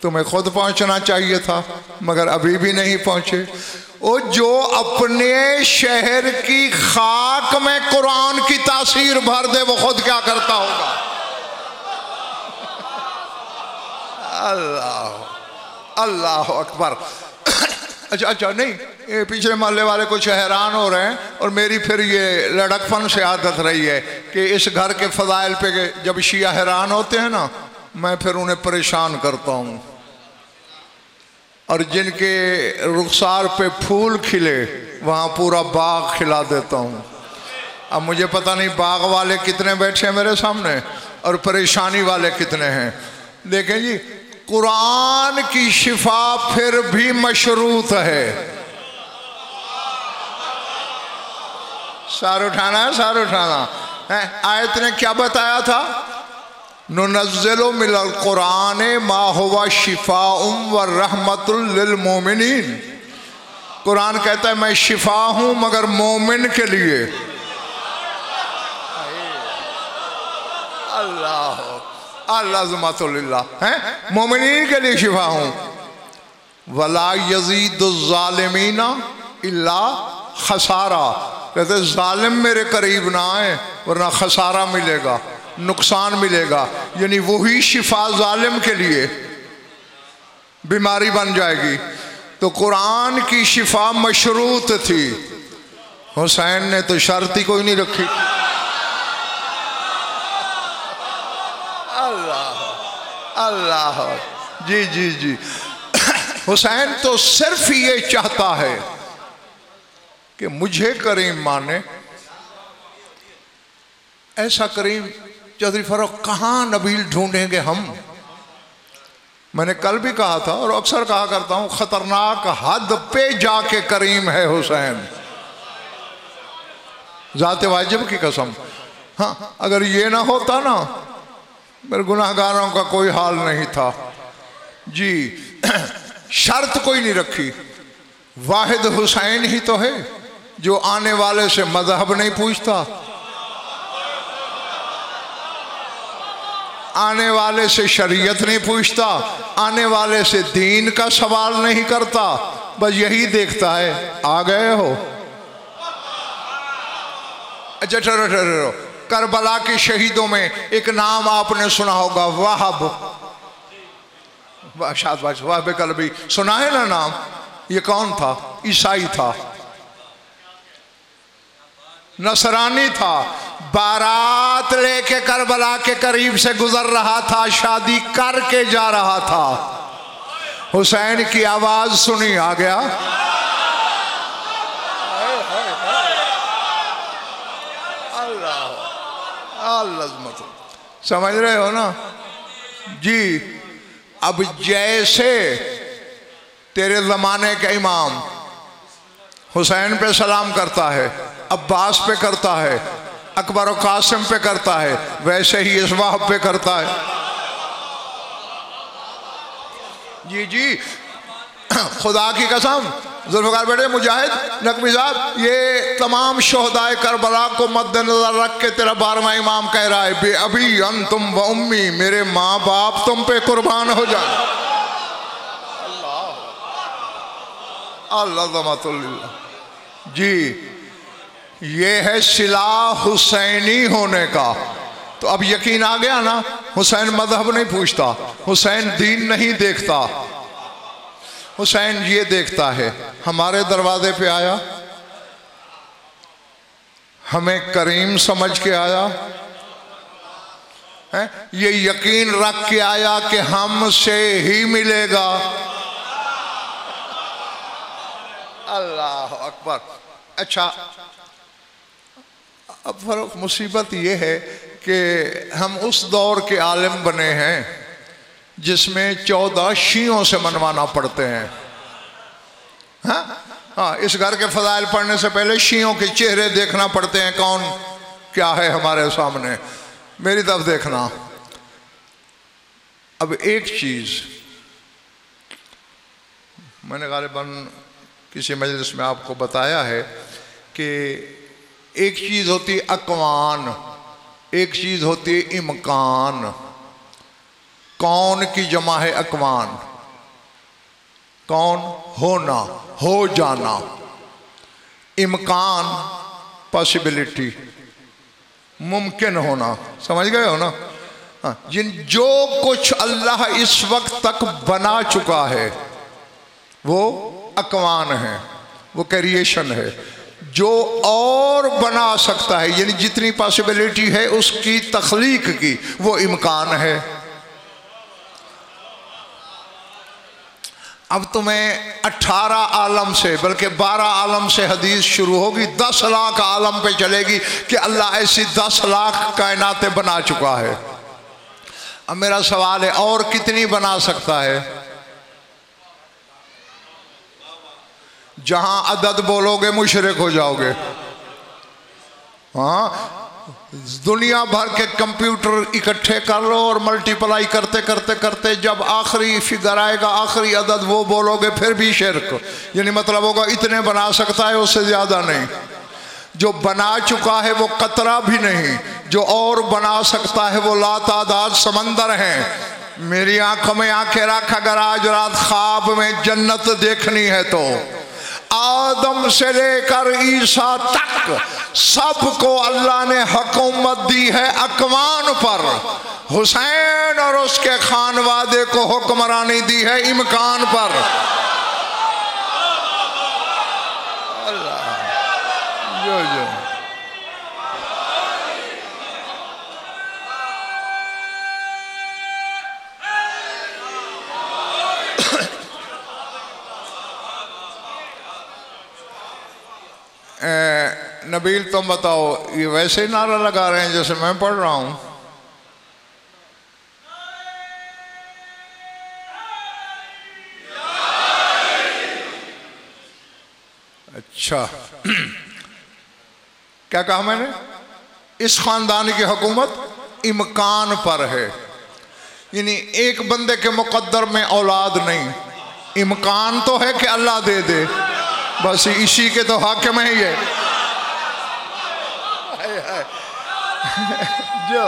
तुम्हें खुद पहुंचना चाहिए था मगर अभी भी नहीं पहुंचे। वो जो अपने शहर की खाक में कुरान की तासीर भर दे वो खुद क्या करता होगा। अल्लाह अल्लाह अकबर। अच्छा नहीं, ये पिछले मोहल्ले वाले कुछ हैरान हो रहे हैं और मेरी फिर ये लड़कपन से आदत रही है कि इस घर के फजाइल पे जब शिया हैरान होते हैं ना, मैं फिर उन्हें परेशान करता हूँ। और जिनके रुखसार पे फूल खिले वहाँ पूरा बाग खिला देता हूँ। अब मुझे पता नहीं बाग वाले कितने बैठे हैं मेरे सामने और परेशानी वाले कितने हैं। देखें जी, कुरान की शिफा फिर भी मशरूत है। सार उठाना है, सार उठाना है। आयत ने क्या बताया था, नुनज़्ज़िलु मिनल कुरान मा हुवा शिफाउम व रहमतुल लिल मोमिनीन। कुरान कहता है मैं शिफा हूं मगर मोमिन के लिए। अल्लाह अल्लाह है, मोमिनीन के लिए शिफा हूं। वला यज़ीदुज़ ज़ालिमीना इल्ला खसारा। कहते जालिम मेरे करीब ना आए वरना खसारा मिलेगा, नुकसान मिलेगा। यानी वही शिफा जालिम के लिए बीमारी बन जाएगी। तो कुरान की शिफा मशरूत थी। हुसैन ने तो शर्त ही कोई नहीं रखी। अल्लाह अल्लाह जी जी जी। हुसैन तो सिर्फ ये चाहता है कि मुझे करीम माने। ऐसा करीम चौधरी फरूक कहाँ नबील ढूंढेंगे हम। मैंने कल भी कहा था और अक्सर कहा करता हूँ, खतरनाक हद पे जाके करीम है हुसैन, जाते वाजिब की कसम। हाँ, अगर ये ना होता ना मेरे गुनाहगारों का कोई हाल नहीं था जी। शर्त कोई नहीं रखी। वाहिद हुसैन ही तो है जो आने वाले से मजहब नहीं पूछता, आने वाले से शरीयत नहीं पूछता, आने वाले से दीन का सवाल नहीं करता। बस यही देखता है आ गए हो। अच्छा ठहरो ठहरो, करबला के शहीदों में एक नाम आपने सुना होगा, वाहब। शाबाश, वाहब कल्बी सुना है ना नाम। ये कौन था? ईसाई था, नसरानी था। बारात लेके करबला के करीब से गुजर रहा था, शादी करके जा रहा था। हुसैन की आवाज सुनी, आ गया। अल्लाह, समझ रहे हो ना जी। अब जैसे तेरे जमाने के इमाम हुसैन पे सलाम करता है, अब्बास पे करता है, अकबर और कासिम पे करता है, वैसे ही इस वाहब पे करता है। जी जी, खुदा की कसम, जुल्फ़िकार बेटे मुजाहिद नकवी साहब, ये तमाम शोहदाए करबला को मद्देनजर रख के तेरा 12वां इमाम कह रहा है, बे अभी अंतुम व उम्मी, मेरे माँ बाप तुम पे कुर्बान हो जाए। अल्लाह जी, ये है सिला हुसैनी होने का। तो अब यकीन आ गया ना, हुसैन मजहब नहीं पूछता, हुसैन दीन नहीं देखता, हुसैन ये देखता है हमारे दरवाजे पे आया, हमें करीम समझ के आया है, ये यकीन रख के आया कि हमसे ही मिलेगा। अल्लाह अकबर। अच्छा, अब फर्क मुसीबत ये है कि हम उस दौर के आलिम बने हैं जिसमें 14 शियों से मनवाना पड़ते हैं। हाँ, इस घर के फजाइल पढ़ने से पहले शियों के चेहरे देखना पड़ते हैं, कौन क्या है हमारे सामने। मेरी तरफ देखना। अब एक चीज़ मैंने गालिबन किसी मजलिस में आपको बताया है कि एक चीज़ होती है अकवान, एक चीज़ होती है इमकान। कौन की जमा है अकवान, कौन होना, हो जाना, इमकान पॉसिबिलिटी, मुमकिन होना। समझ गए हो ना? हाँ, जो कुछ अल्लाह इस वक्त तक बना चुका है वो अकवान है, वो क्रिएशन है। जो और बना सकता है, यानी जितनी पॉसिबिलिटी है उसकी तख्लीक की, वो इम्कान है। अब तुम्हें 18 आलम से, बल्कि 12 आलम से हदीस शुरू होगी, 10 लाख आलम पे चलेगी कि अल्लाह ऐसी 10 लाख कायनातें बना चुका है। अब मेरा सवाल है, और कितनी बना सकता है? जहां अदद बोलोगे मुशरिक हो जाओगे। हाँ, दुनिया भर के कंप्यूटर इकट्ठे कर लो और मल्टीप्लाई करते करते करते जब आखिरी फिगर आएगा, आखिरी अदद वो बोलोगे, फिर भी शिर्क। यानी मतलब होगा इतने बना सकता है, उससे ज्यादा नहीं। जो बना चुका है वो कतरा भी नहीं, जो और बना सकता है वो लातादाद समंदर हैं। मेरी आंखों में आंखें रख, अगर आज रात ख्वाब में जन्नत देखनी है तो आदम से लेकर ईसा तक सबको अल्लाह ने हुकूमत दी है अकवान पर। हुसैन और उसके खानवादे को हुक्मरानी दी है इमकान पर। अल्लाह जो जो नबील तुम बताओ, ये वैसे ही नारा लगा रहे हैं जैसे मैं पढ़ रहा हूं? अच्छा क्या कहा मैंने? इस खानदान की हुकूमत इमकान पर है, यानी एक बंदे के मुकद्दर में औलाद नहीं, इमकान तो है कि अल्लाह दे दे, बस इसी के तो हाकिम है ये। जो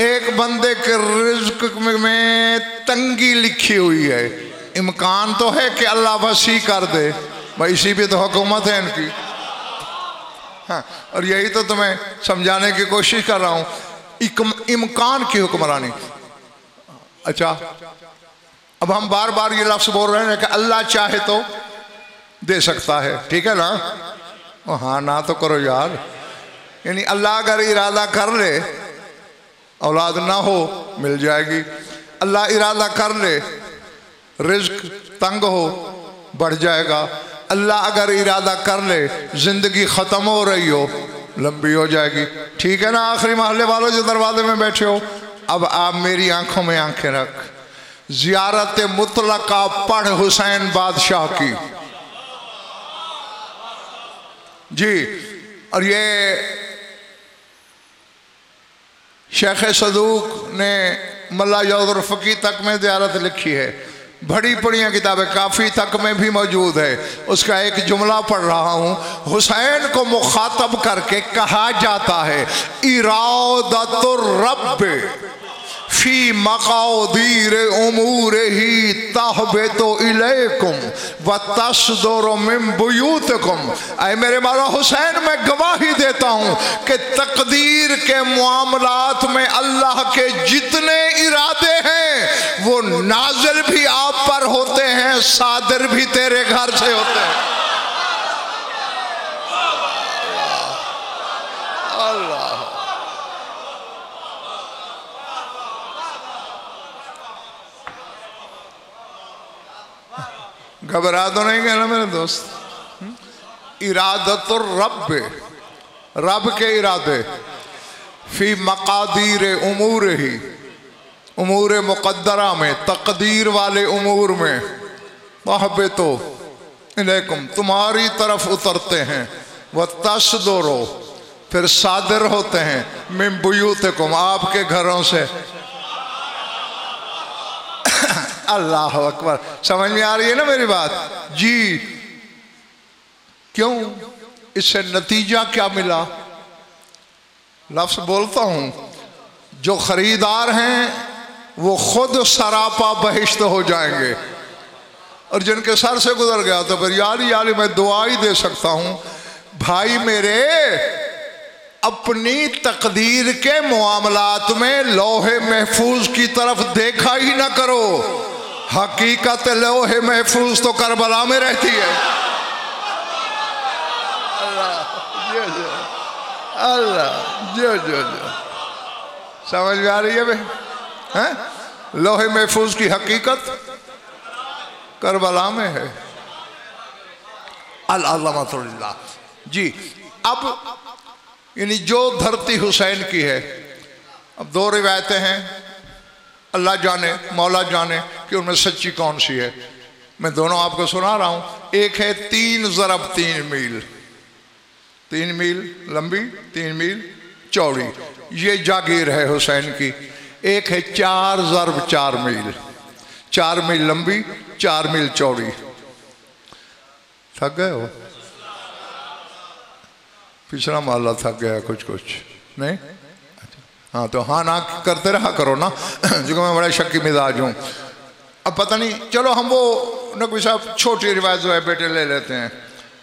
एक बंदे के रिज़्क़ में तंगी लिखी हुई है, इम्कान तो है कि अल्लाह वसी कर दे, भाई इसी पे तो हुकूमत है इनकी। हाँ, और यही तो तुम्हें समझाने की कोशिश कर रहा हूँ, इम्कान की हुक्मरानी। अच्छा, अब हम बार बार ये लफ्ज़ बोल रहे हैं कि अल्लाह चाहे तो दे सकता है, ठीक है ना? हाँ ना तो करो यार, यानी अल्लाह अगर इरादा कर ले औलाद ना हो मिल जाएगी, अल्लाह इरादा कर ले रिज़्क़ तंग हो बढ़ जाएगा, अल्लाह अगर इरादा कर ले जिंदगी ख़त्म हो रही हो, लंबी हो जाएगी। ठीक है ना आखिरी महल्ले वालों जो दरवाजे में बैठे हो, अब आप मेरी आंखों में आंखें रख, ज़ियारत मुतलका पढ़ हुसैन बादशाह की जी। और ये शेख सदूक ने मल्ला यौदुर फ़की तक में ज़ियारत लिखी है, बड़ी बड़ियाँ किताबें काफ़ी तक में भी मौजूद है। उसका एक जुमला पढ़ रहा हूँ। हुसैन को मुखातब करके कहा जाता है इरादतुर रब्ब फी मकादीर उमूर ही तहबेतो इलैकुम व तस्दुरु मिन बुयूतिकुम। ऐ मेरे मौला हुसैन, मैं गवाही देता हूँ कि तकदीर के मामलात में अल्लाह के जितने इरादे हैं वो नाज़िल भी आप पर होते हैं, सादिर भी तेरे घर से होते हैं। अल्लाह घबरा तो नहीं गया ना मेरे दोस्त। इरादतुर रब्ब, रब के इरादे, फी मकादीर उमूर ही, उमूर मुक़द्दरा में, तकदीर वाले उमूर में, तहबतो इलैकुम तुम्हारी तरफ उतरते हैं, व तस्दुरो फिर सादिर होते हैं, मिन बुयूतिकुम आपके घरों से। अल्लाह अकबर। समझ में आ रही है ना मेरी बात जी? क्यों? इससे नतीजा क्या मिला? लफ्ज बोलता हूं, जो खरीदार हैं वो खुद सरापा बहिश्त हो जाएंगे, और जिनके सर से गुजर गया तो फिर यारी मैं दुआ ही दे सकता हूं। भाई मेरे, अपनी तकदीर के मामलात में लोहे महफूज की तरफ देखा ही ना करो। हकीकत लोहे महफूज तो करबला में रहती है। अल्लाह जो जो जो समझ में आ रही है भाई? लोहे महफूज की हकीकत करबला में है। अल्लाह जी। अब यानी जो धरती हुसैन की है, अब दो रिवायतें हैं, अल्लाह जाने मौला जाने कि उनमें सच्ची कौन सी है। मैं दोनों आपको सुना रहा हूँ। एक है 3 ज़रब 3 मील, 3 मील लंबी 3 मील चौड़ी, ये जागीर है हुसैन की। एक है 4 ज़रब 4 मील, 4 मील लंबी 4 मील चौड़ी। थक गए हो? पिछला माला थक गया कुछ कुछ नहीं? हाँ तो हाँ ना करते रहा करो ना, जो मैं बड़ा शक्की मिजाज हूँ। अब पता नहीं, चलो हम वो नकवी साहब छोटी रिवायत जो है बेटे ले लेते हैं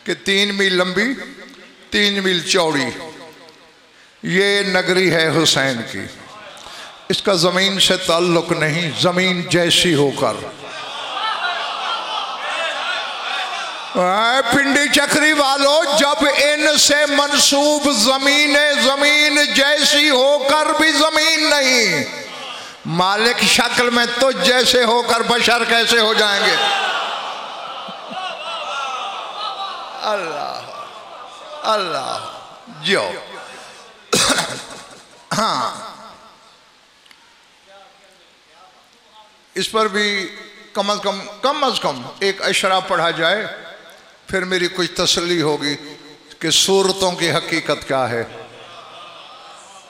कि 3 मील लंबी 3 मील चौड़ी ये नगरी है हुसैन की। इसका ज़मीन से ताल्लुक़ नहीं, ज़मीन जैसी होकर। पिंडी चक्री वालों, जब इनसे मंसूब ज़मीन जैसी होकर भी ज़मीन नहीं, मालिक शक्ल में तो जैसे होकर बशर कैसे हो जाएंगे? अल्लाह अल्लाह जो हाँ, इस पर भी कम अज़ कम एक अशरा पढ़ा जाए, फिर मेरी कुछ तसल्ली होगी कि सूरतों की हकीकत क्या है,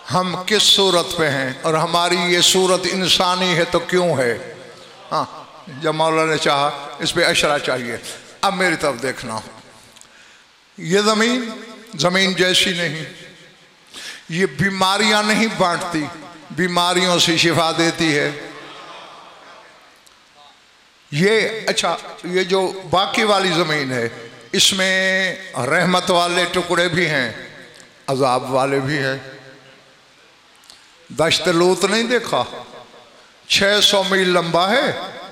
हम किस सूरत पे हैं, और हमारी ये सूरत इंसानी है तो क्यों है। हाँ, जब मौला ने चाहा इस पे अशरा चाहिए। अब मेरी तरफ देखना, ये ज़मीन जैसी नहीं, ये बीमारियां नहीं बांटती, बीमारियों से शिफा देती है। ये अच्छा, ये जो बाकी वाली ज़मीन है इसमें रहमत वाले टुकड़े भी हैं, अजाब वाले भी हैं। दश्त लूत नहीं देखा? 600 मील लंबा है,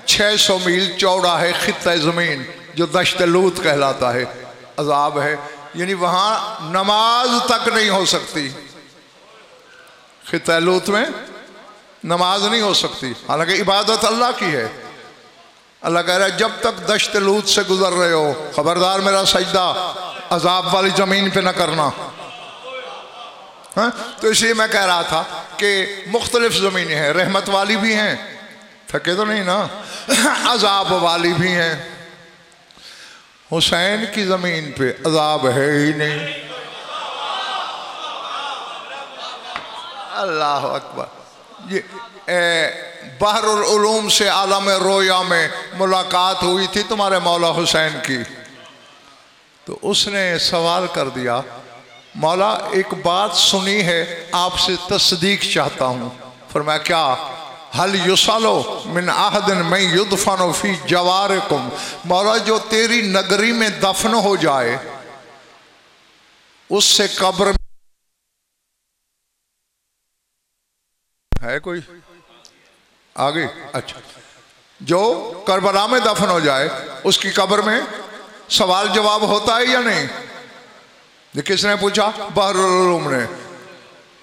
600 मील चौड़ा है खित्ता ज़मीन जो दश्त लूत कहलाता है। अजाब है, यानी वहाँ नमाज तक नहीं हो सकती। खित्ता लूत में नमाज नहीं हो सकती, हालांकि इबादत अल्लाह की है। अल्लाह कह रहा है जब तक दश्त लूत से गुजर रहे हो खबरदार मेरा सजदा अजाब वाली ज़मीन पे न करना। हाँ, तो इसलिए मैं कह रहा था कि मुख्तलिफ ज़मीनें हैं, रहमत वाली भी हैं, थके तो नहीं ना, अजाब वाली भी हैं। हुसैन की ज़मीन पे अजाब है ही नहीं। अल्लाह अकबर। ये बहरुल उलूम से आलम रोया में मुलाकात हुई थी तुम्हारे मौला हुसैन की, तो उसने सवाल कर दिया, मौला एक बात सुनी है आपसे तस्दीक चाहता हूँ। फरमाया क्या? हल युसलो मिन आहदिन मैं युदफन फी जवारिकुम, मौला जो तेरी नगरी में दफन हो जाए उससे कब्र है कोई आगे? अच्छा, जो करबला में दफन हो जाए उसकी कब्र में सवाल जवाब होता है या नहीं? ये किसने पूछा? बहरुल उलूम ने।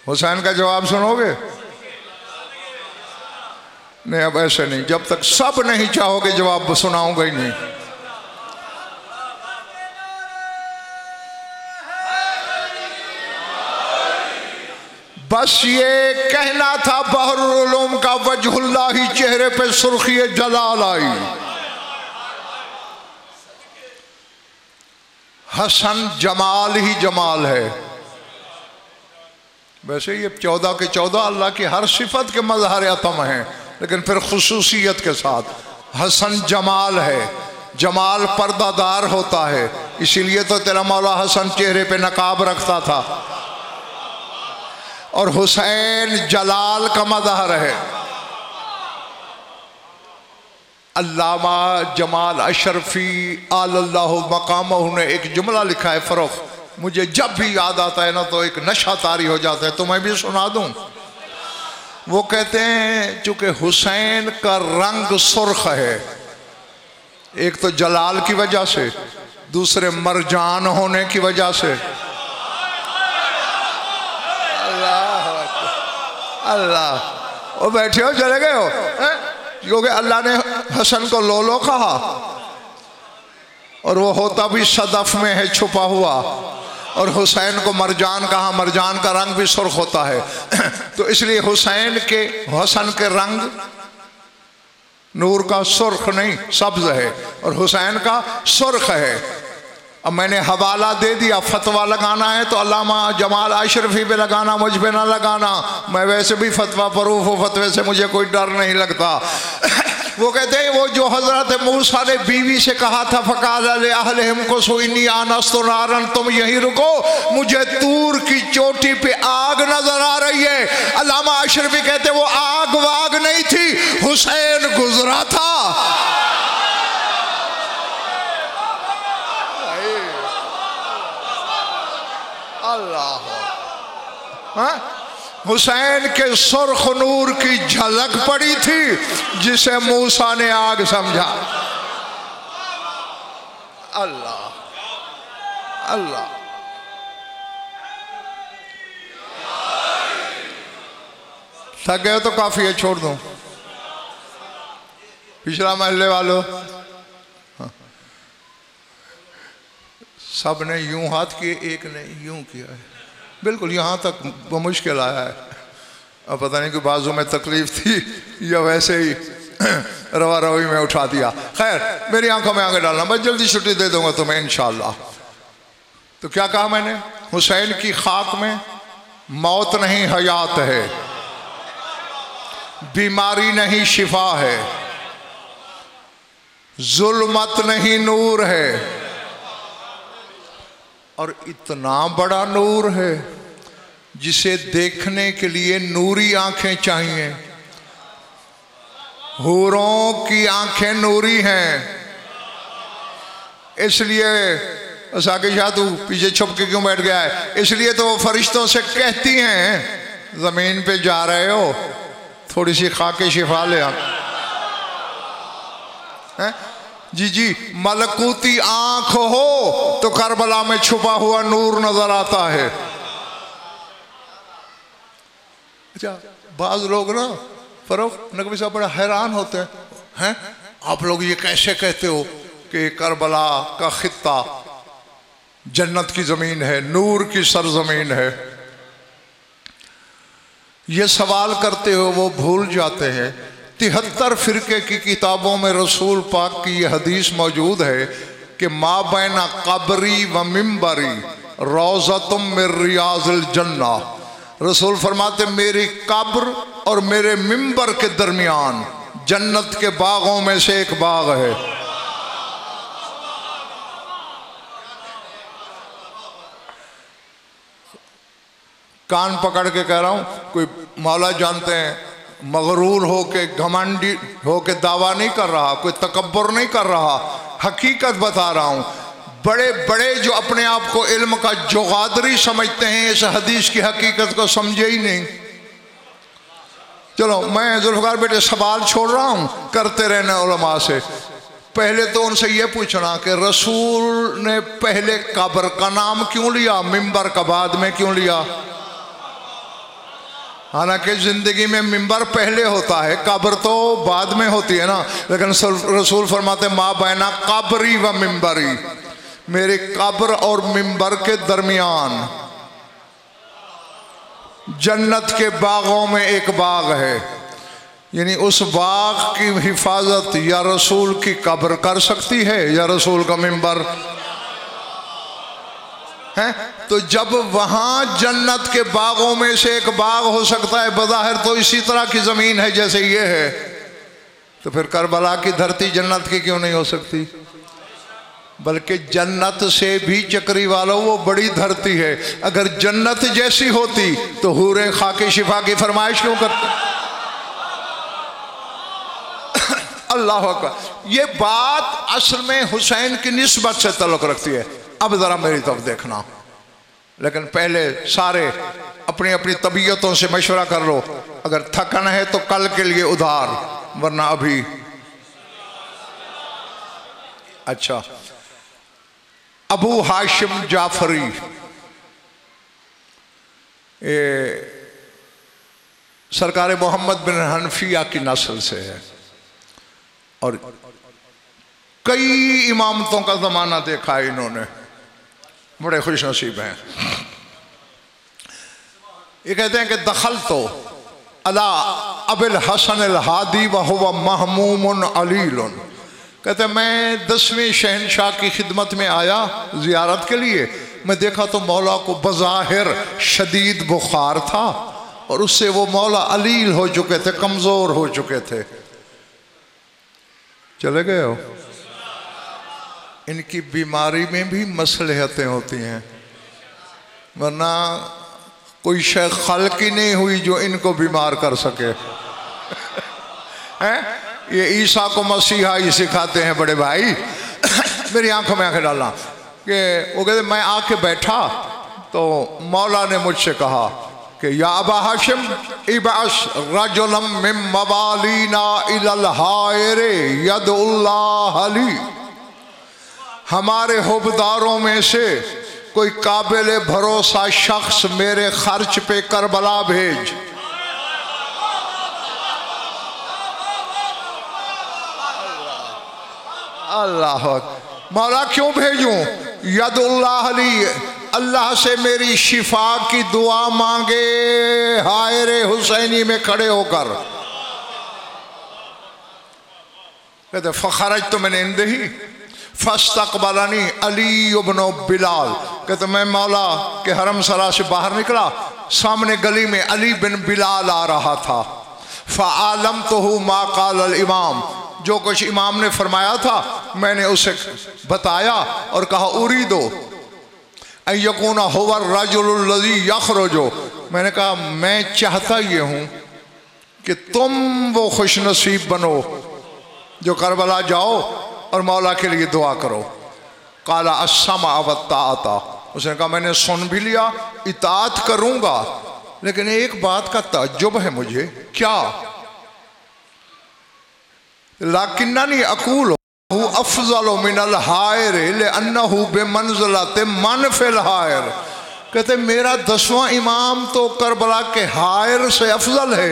हुसैन का जवाब सुनोगे? नहीं, अब ऐसे नहीं, जब तक सब नहीं चाहोगे जवाब सुनाऊंगा ही नहीं। बस ये कहना था बहरुल उलूम का, वजहुल्लाह ही चेहरे पे सुर्खी जलाल आई। हसन जमाल ही जमाल है। वैसे ये 14 के 14 अल्लाह की हर सिफत के मज़हर अतम हैं, लेकिन फिर खुसूसियत के साथ हसन जमाल है। जमाल पर्दादार होता है, इसीलिए तो तेरा मौला हसन चेहरे पे नकाब रखता था। और हुसैन जलाल का मज़हर है। अल्लामा जमाल अशरफी आलल्लाहु मकामहु ने एक जुमला लिखा है फ़रोख, मुझे जब भी याद आता है ना तो एक नशा तारी हो जाता है, तो मैं भी सुना दूं। वो कहते हैं चूंकि हुसैन का रंग सुर्ख है, एक तो जलाल की वजह से, दूसरे मरजान होने की वजह से। अल्लाह, वो बैठे हो चले गए हो, क्योंकि अल्लाह ने हसन को लोलो कहा और वो होता भी सदफ में है छुपा हुआ, और हुसैन को मरजान कहा, मरजान का रंग भी सुर्ख होता है। तो इसलिए हुसैन के हसन के रंग नूर का सुर्ख नहीं सब्ज है, और हुसैन का सुर्ख है। अब मैंने हवाला दे दिया, फतवा लगाना है तो अल्लामा जमाल अशरफी पे लगाना, मुझ पे ना लगाना। मैं वैसे भी फतवा प्रूफ हूँ, फतवे से मुझे कोई डर नहीं लगता। वो कहते हैं वो जो हजरत मूसा ने बीवी से कहा था, फ़क़ाल लिअहलिहिम कुसू इन्नी आनस्तु नारन, तुम यहीं रुको, मुझे तूर की चोटी पे आग नजर आ रही है। अल्लामा अशरफी कहते वो आग वाग नहीं थी, हुसैन गुजरा था। अल्लाह, हुसैन के सुर्ख नूर की झलक पड़ी थी जिसे मूसा ने आग समझा। अल्लाह अल्लाह, थक गए तो काफी है, छोड़ दूं। पिछला महल्ले वालों सब ने यूं हाथ किए, एक ने यूं किया है, बिल्कुल यहाँ तक वो मुश्किल आया है। अब पता नहीं कि बाजू में तकलीफ थी या वैसे ही रवा रवी में उठा दिया। खैर, मेरी आंखों में आगे डालना, मैं जल्दी छुट्टी दे दूंगा तुम्हें इंशाअल्लाह। तो क्या कहा मैंने? हुसैन की खाक में मौत नहीं हयात है, बीमारी नहीं शिफा है, जुल्मत नहीं नूर है, और इतना बड़ा नूर है जिसे देखने के लिए नूरी आंखें चाहिए। हूरों की आंखें नूरी हैं, इसलिए साकिब शाह तू पीछे छुप के क्यों बैठ गया है? इसलिए तो वो फरिश्तों से कहती हैं जमीन पे जा रहे हो, थोड़ी सी खाके शिफा ले आप। जी जी, मलकूती आंख हो तो करबला में छुपा हुआ नूर नजर आता है। अच्छा, बाज लोग ना फरोख नकवी साहब बड़ा हैरान होते हैं, आप लोग ये कैसे कहते हो कि करबला का खित्ता जन्नत की ज़मीन है, नूर की सरजमीन है? ये सवाल करते हो वो भूल जाते हैं 73 फिरके की किताबों में रसूल पाक की ये हदीस मौजूद है कि मा बैना कब्री व मिंबरी रोज़तुम मिन रियाज़िल जन्ना। रसूल फरमाते मेरी कब्र और मेरे मिंबर के दरमियान जन्नत के बागों में से एक बाग है। कान पकड़ के कह रहा हूं, कोई मौला जानते हैं, मगरूर हो के घमंडी हो के दावा नहीं कर रहा, कोई तकब्बुर नहीं कर रहा, हकीकत बता रहा हूं। बड़े बड़े जो अपने आप को इल्म का जोगादरी समझते हैं इस हदीस की हकीकत को समझे ही नहीं। चलो मैं जुल्फ़िकार बेटे सवाल छोड़ रहा हूं, करते रहना उलमा से। पहले तो उनसे ये पूछना कि रसूल ने पहले कब्र का नाम क्यों लिया, मिंबर का बाद में क्यों लिया? हालांकि जिंदगी में मिंबर पहले होता है, कब्र तो बाद में होती है ना। लेकिन रसूल फरमाते माँ बैना कब्री व मिंबरी, मेरे कब्र और मिंबर के दरमियान जन्नत के बागों में एक बाग है। यानी उस बाग की हिफाजत या रसूल की कब्र कर सकती है या रसूल का मिंबर है। तो जब वहां जन्नत के बागों में से एक बाग हो सकता है, बज़ाहिर तो इसी तरह की जमीन है जैसे ये है, तो फिर करबला की धरती जन्नत की क्यों नहीं हो सकती? बल्कि जन्नत से भी चक्री वालों वो बड़ी धरती है। अगर जन्नत जैसी होती तो हूरें खाकी शिफा की फरमाइश क्यों करते? अल्लाह अकबर। ये बात असल में हुसैन की निस्बत से ताल्लुक़ रखती है। अब ज़रा मेरी तरफ देखना, लेकिन पहले सारे अपनी अपनी तबीयतों से मशवरा कर लो। अगर थकन है तो कल के लिए उधार, वरना अभी। अच्छा, अबू हाशिम जाफरी सरकार मोहम्मद बिन हनफिया की नस्ल से है और कई इमामतों का ज़माना देखा है इन्होंने, बड़े खुश नसीब हैं। ये कहते हैं कि दखल तो अला अबिल हसन अल हादी व हुवा महमूमुन अलीलुन। कहते हैं मैं 10वें शहनशाह की खिदमत में आया ज़ियारत के लिए। मैं देखा तो मौला को बज़ाहिर शदीद बुखार था और उससे वो मौला अलील हो चुके थे, कमज़ोर हो चुके थे। चले गए हो? इनकी बीमारी में भी मसलहतें होती हैं, वरना कोई शय खल्क ही नहीं हुई जो इनको बीमार कर सके। हैं? ये ईसा को मसीहा ही सिखाते हैं बड़े भाई। मेरी आंखों में आंखें डालना कि वो कहते मैं आके बैठा तो मौला ने मुझसे कहा कि या अबा हाशिम इबास रजुलम मिन मवालीना इलल हायरे यदुल्लाह अली, हमारे हुबदारों में से कोई काबिल भरोसा शख्स मेरे खर्च पे करबला भेज। अल्लाह, मौला क्यों भेजूं? यदुल्लाह अली, अल्लाह से मेरी शिफा की दुआ मांगे हायरे हुसैनी में खड़े होकर। कहते फ़खरज तो मैंने इंदही फस्तक़बलनी अली इब्न बिलाल। कहते मैं मौला के हरम सरा से बाहर निकला, सामने गली में अली बिन बिलाल आ रहा था। फ़आलम तो हूँ मा क़ाल अल इमाम, जो कुछ इमाम ने फरमाया था मैंने उसे बताया और कहा उरीदो अयकुना हुवा रजुलुल लज़ी यख़रुजु, मैंने कहा मैं चाहता ये हूँ कि तुम वो खुश नसीब बनो जो करबला जाओ और मौला के लिए दुआ करो। काला अस्समा व ताअता, उसने कहा मैंने सुन भी लिया, इताअत करूँगा, लेकिन एक बात का ताज्जुब है मुझे। क्या? लाकिन्ननी अकूल अफ़ज़ल मिनल हायर लिअन्नहु बिमंज़िलति मन फिल हायर। कहते मेरा 10वां इमाम तो करबला के हायर से अफजल है,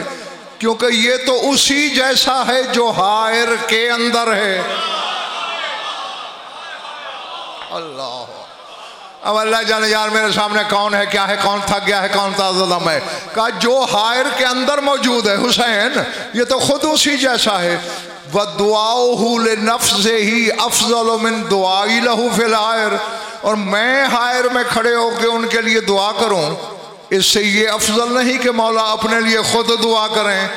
क्योंकि ये तो उसी जैसा है जो हायर के अंदर है। अल्लाह, अब अल्लाह जाने यार मेरे सामने कौन है, क्या है, कौन थक गया है, कौन ताज़दम है। कहा जो हायर के अंदर मौजूद है हुसैन, ये तो खुद उसी जैसा है। व दुआहु लिनफ्सिही अफज़ल मिन दुआई लहू फिल हायर, और मैं हायर में खड़े होकर उनके लिए दुआ करूं, इससे ये अफजल नहीं कि मौला अपने लिए खुद दुआ करें।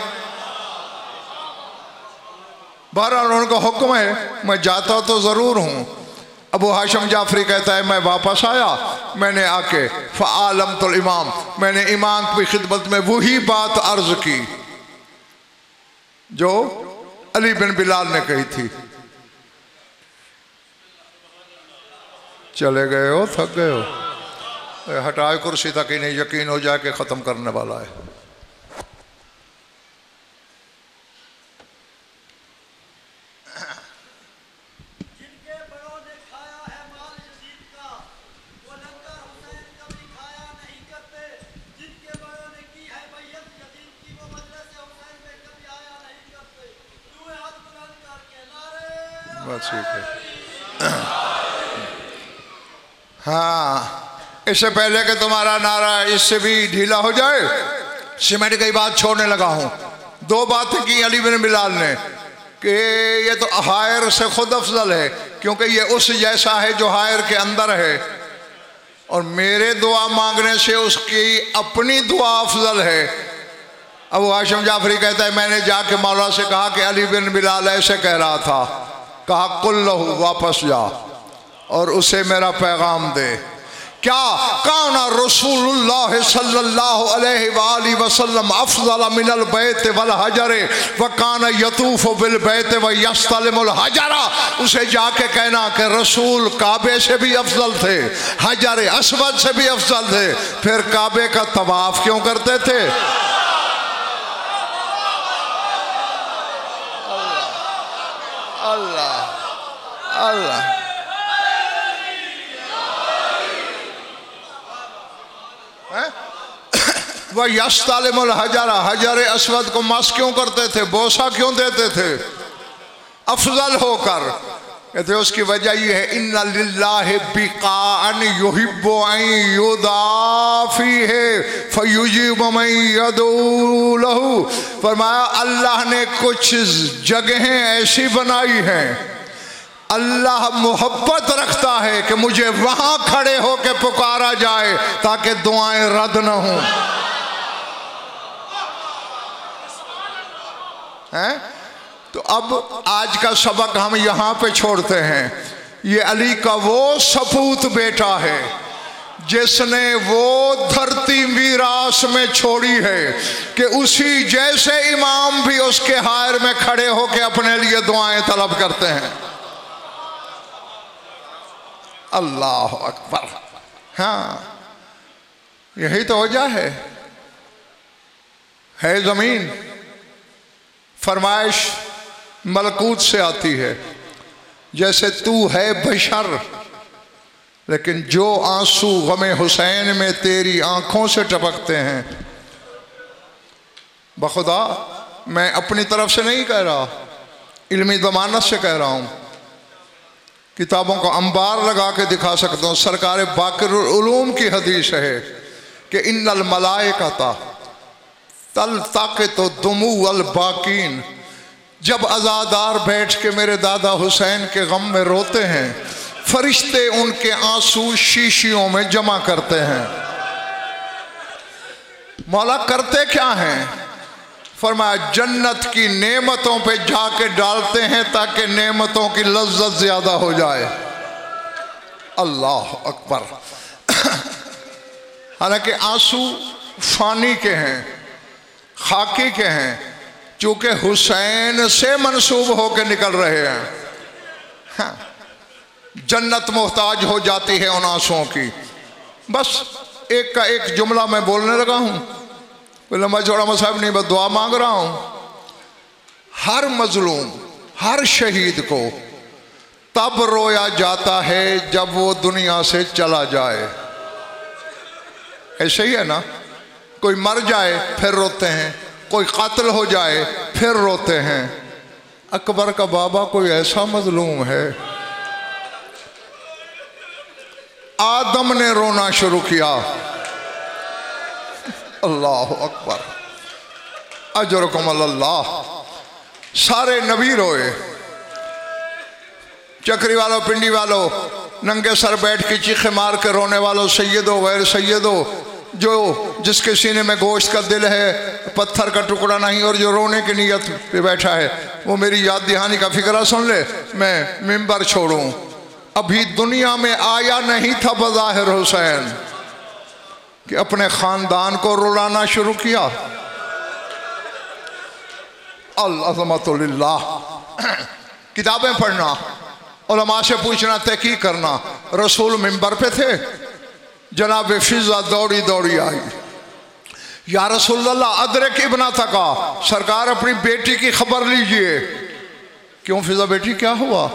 बहरहाल उनका हुक्म है, मैं जाता तो ज़रूर हूँ। अबू हाशिम जाफरी कहता है मैं वापस आया, मैंने आके फ़आलमतुल इमाम, मैंने इमाम की खिदमत में वही बात अर्ज की जो अली बिन बिलाल ने कही थी। चले गए हो, थक गए हो, हटाए कुर्सी तक ही नहीं, यकीन हो जाए कि ख़त्म करने वाला है। बस ठीक है। हाँ, इससे पहले कि तुम्हारा नारा इससे भी ढीला हो जाए, सीमेंट की बात छोड़ने लगा हूँ। दो बातें की अली बिन बिलाल ने कि ये तो हायर से खुद अफजल है, क्योंकि ये उस जैसा है जो हायर के अंदर है, और मेरे दुआ मांगने से उसकी अपनी दुआ अफजल है। अबू हाशिम जाफरी कहता है मैंने जाके मौला से कहा कि अली बिन बिलाल ऐसे कह रहा था। कहा कुल्लहु, वापस जा और उसे मेरा पैगाम दे। क्या काना रसूलुल्लाह सल्लल्लाहु अलैहि वसल्लम अफज़ल मिनल बैत वल हजर व काना यतूफ़ु बिल बैत व यस्तलिमुल हजरा। उसे जाके कहना कि रसूल काबे से भी अफजल थे, हजर अस्वद से भी अफजल थे, फिर काबे का तवाफ क्यों करते थे? अल्लाह अल्लाह। वह यस्तालिमुल हजरा, हजर अस्वद को मस क्यों करते थे, बोसा क्यों देते थे अफजल होकर? कहते उसकी वजह यह है इन्ना लिल्लाहि बिकाअन युहिब्बु अन युदाफीहि फयुजीबु मन यदऊ लहू। फरमाया अल्लाह ने कुछ जगहें ऐसी बनाई हैं, अल्लाह मोहब्बत रखता है कि मुझे वहां खड़े होकर पुकारा जाए ताकि दुआएं रद्द न हों। हैं? तो अब आज का सबक हम यहाँ पे छोड़ते हैं। ये अली का वो सपूत बेटा है जिसने वो धरती मीरास में छोड़ी है कि उसी जैसे इमाम भी उसके हायर में खड़े होकर अपने लिए दुआएं तलब करते हैं। अल्लाह अकबर। हाँ, यही तो वजह है जमीन फरमाइश मलकूत से आती है। जैसे तू है बशर, लेकिन जो आंसू गमे हुसैन में तेरी आंखों से टपकते हैं, बखुदा मैं अपनी तरफ से नहीं कह रहा, इल्मी ज़मानत से कह रहा हूँ। किताबों का अंबार लगा के दिखा सकता हूँ। सरकार बाक़िरुल उलूम की हदीस है कि इन्नल मलाइकता तल्तक़ितु दुमूअल बाकीन। जब अज़ादार बैठ के मेरे दादा हुसैन के गम में रोते हैं, फरिश्ते उनके आंसू शीशियों में जमा करते हैं। मौला करते क्या हैं? फरमाया जन्नत की नेमतों पे जाके डालते हैं ताकि नेमतों की लज्जत ज्यादा हो जाए। अल्लाह अकबर। हालांकि आंसू फानी के हैं, खाकी के हैं, चूंकि हुसैन से मंसूब होकर निकल रहे हैं। हाँ, जन्नत मोहताज हो जाती है उन आंसुओं की। बस एक का एक जुमला मैं बोलने लगा हूँ, लंबा चौड़ा मसाहब नहीं, बस दुआ मांग रहा हूँ। हर मजलूम, हर शहीद को तब रोया जाता है जब वो दुनिया से चला जाए। ऐसे ही है ना, कोई मर जाए फिर रोते हैं, कोई कातिल हो जाए फिर रोते हैं। अकबर का बाबा कोई ऐसा मजलूम है। आदम ने रोना शुरू किया। अल्लाह अकबर, अजरकुम अल्लाह। सारे नबी रोए। चक्री वालों, पिंडी वालों, नंगे सर बैठ के चीखे मार के रोने वालों, सैयदो गैर सैयदो, जो जिसके सीने में गोश्त का दिल है, पत्थर का टुकड़ा नहीं, और जो रोने की नीयत पे बैठा है, वो मेरी याद दहानी का फिक्रा सुन ले। मैं मिंबर छोड़ूं, अभी दुनिया में आया नहीं था बज़ाहिर हुसैन कि अपने खानदान को रुलाना शुरू किया। अज़मतुल्लाह। किताबें पढ़ना, उलमा से पूछना, तहकीक करना। रसूल मिंबर पे थे, जनाब फिजा दौड़ी दौड़ी आई, या रसूलल्लाह अदरक इब्ना तका, सरकार अपनी बेटी की खबर लीजिए। क्यों फिजा बेटी, क्या हुआ?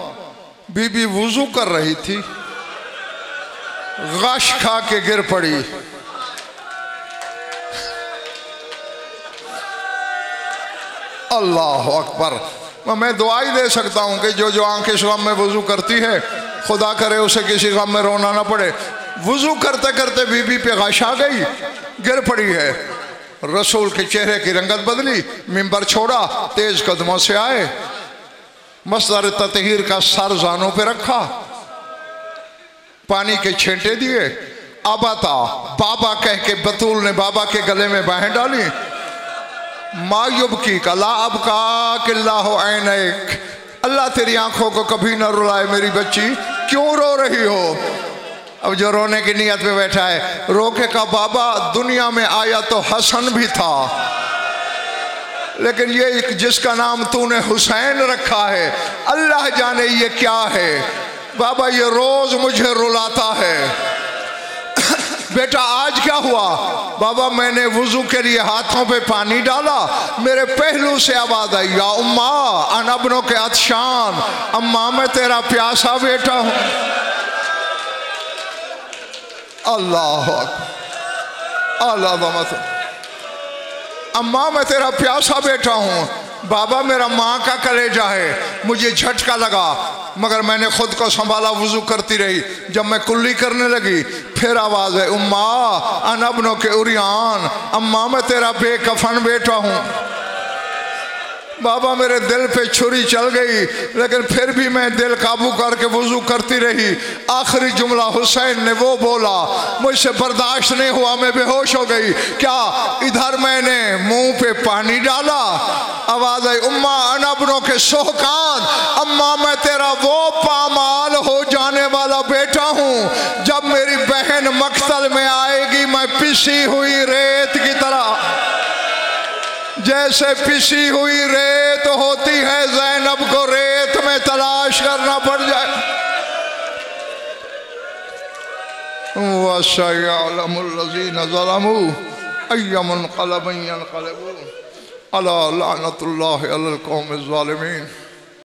बीबी वुजू कर रही थी, गश खा के गिर पड़ी। अल्लाह अकबर। मैं दुआ ही दे सकता हूँ कि जो जो आंखें गम में वुजू करती है, खुदा करे उसे किसी गम में रोना ना पड़े। वुजू करते करते बीबी पे गश आ गई, गिर पड़ी है। रसूल के चेहरे की रंगत बदली, मिंबर छोड़ा, तेज कदमों से आए, मसदर ततहीर का सर जानों पे रखा, पानी के छींटे दिए। आबाता बाबा कह के बतूल ने बाबा के गले में बाहें डाली। मायुब की कला अब का किल्ला हो ऐनक, अल्लाह तेरी आंखों को कभी न रुलाए मेरी बच्ची, क्यों रो रही हो? अब जो रोने की नीयत में बैठा है, रो के कहा बाबा दुनिया में आया तो हसन भी था, लेकिन ये जिसका नाम तूने हुसैन रखा है, अल्लाह जाने ये क्या है। बाबा ये रोज मुझे रुलाता है। बेटा आज क्या हुआ? बाबा मैंने वुजू के लिए हाथों पे पानी डाला, मेरे पहलू से आवाज आई, या उम्मा अनबनों के अतशान, अम्मा मैं तेरा प्यासा बेटा हूं। अल्लाह अल्लाह। अम्मा मैं तेरा प्यासा बेटा हूं। बाबा मेरा माँ का कलेजा है, मुझे झटका लगा, मगर मैंने खुद को संभाला, वुजू करती रही। जब मैं कुल्ली करने लगी, फिर आवाज है, उम्मा अनबनों के उरियान, अम्मा मैं तेरा बेकफन बेटा हूं। बाबा मेरे दिल पे छुरी चल गई, लेकिन फिर भी मैं दिल काबू करके वुजू करती रही। आखिरी जुमला हुसैन ने वो बोला, मुझसे बर्दाश्त नहीं हुआ, मैं बेहोश हो गई। क्या? इधर मैंने मुंह पे पानी डाला, आवाज आई, उम्मा अनबनों के सोहकान, अम्मा मैं तेरा वो पामाल हो जाने वाला बेटा हूं, जब मेरी बहन मक्तल में आएगी मैं पिसी हुई रेत की तरह, जैसे पिसी हुई रेत होती है, ज़ैनब को रेत में तलाश करना पड़ जाए। वसयअलमुल्लज़ीना ज़लमू अय्युमुनक़लबिन यनक़लिबून अला लअनतुल्लाहि अलल क़ौमिज़ ज़ालिमीन।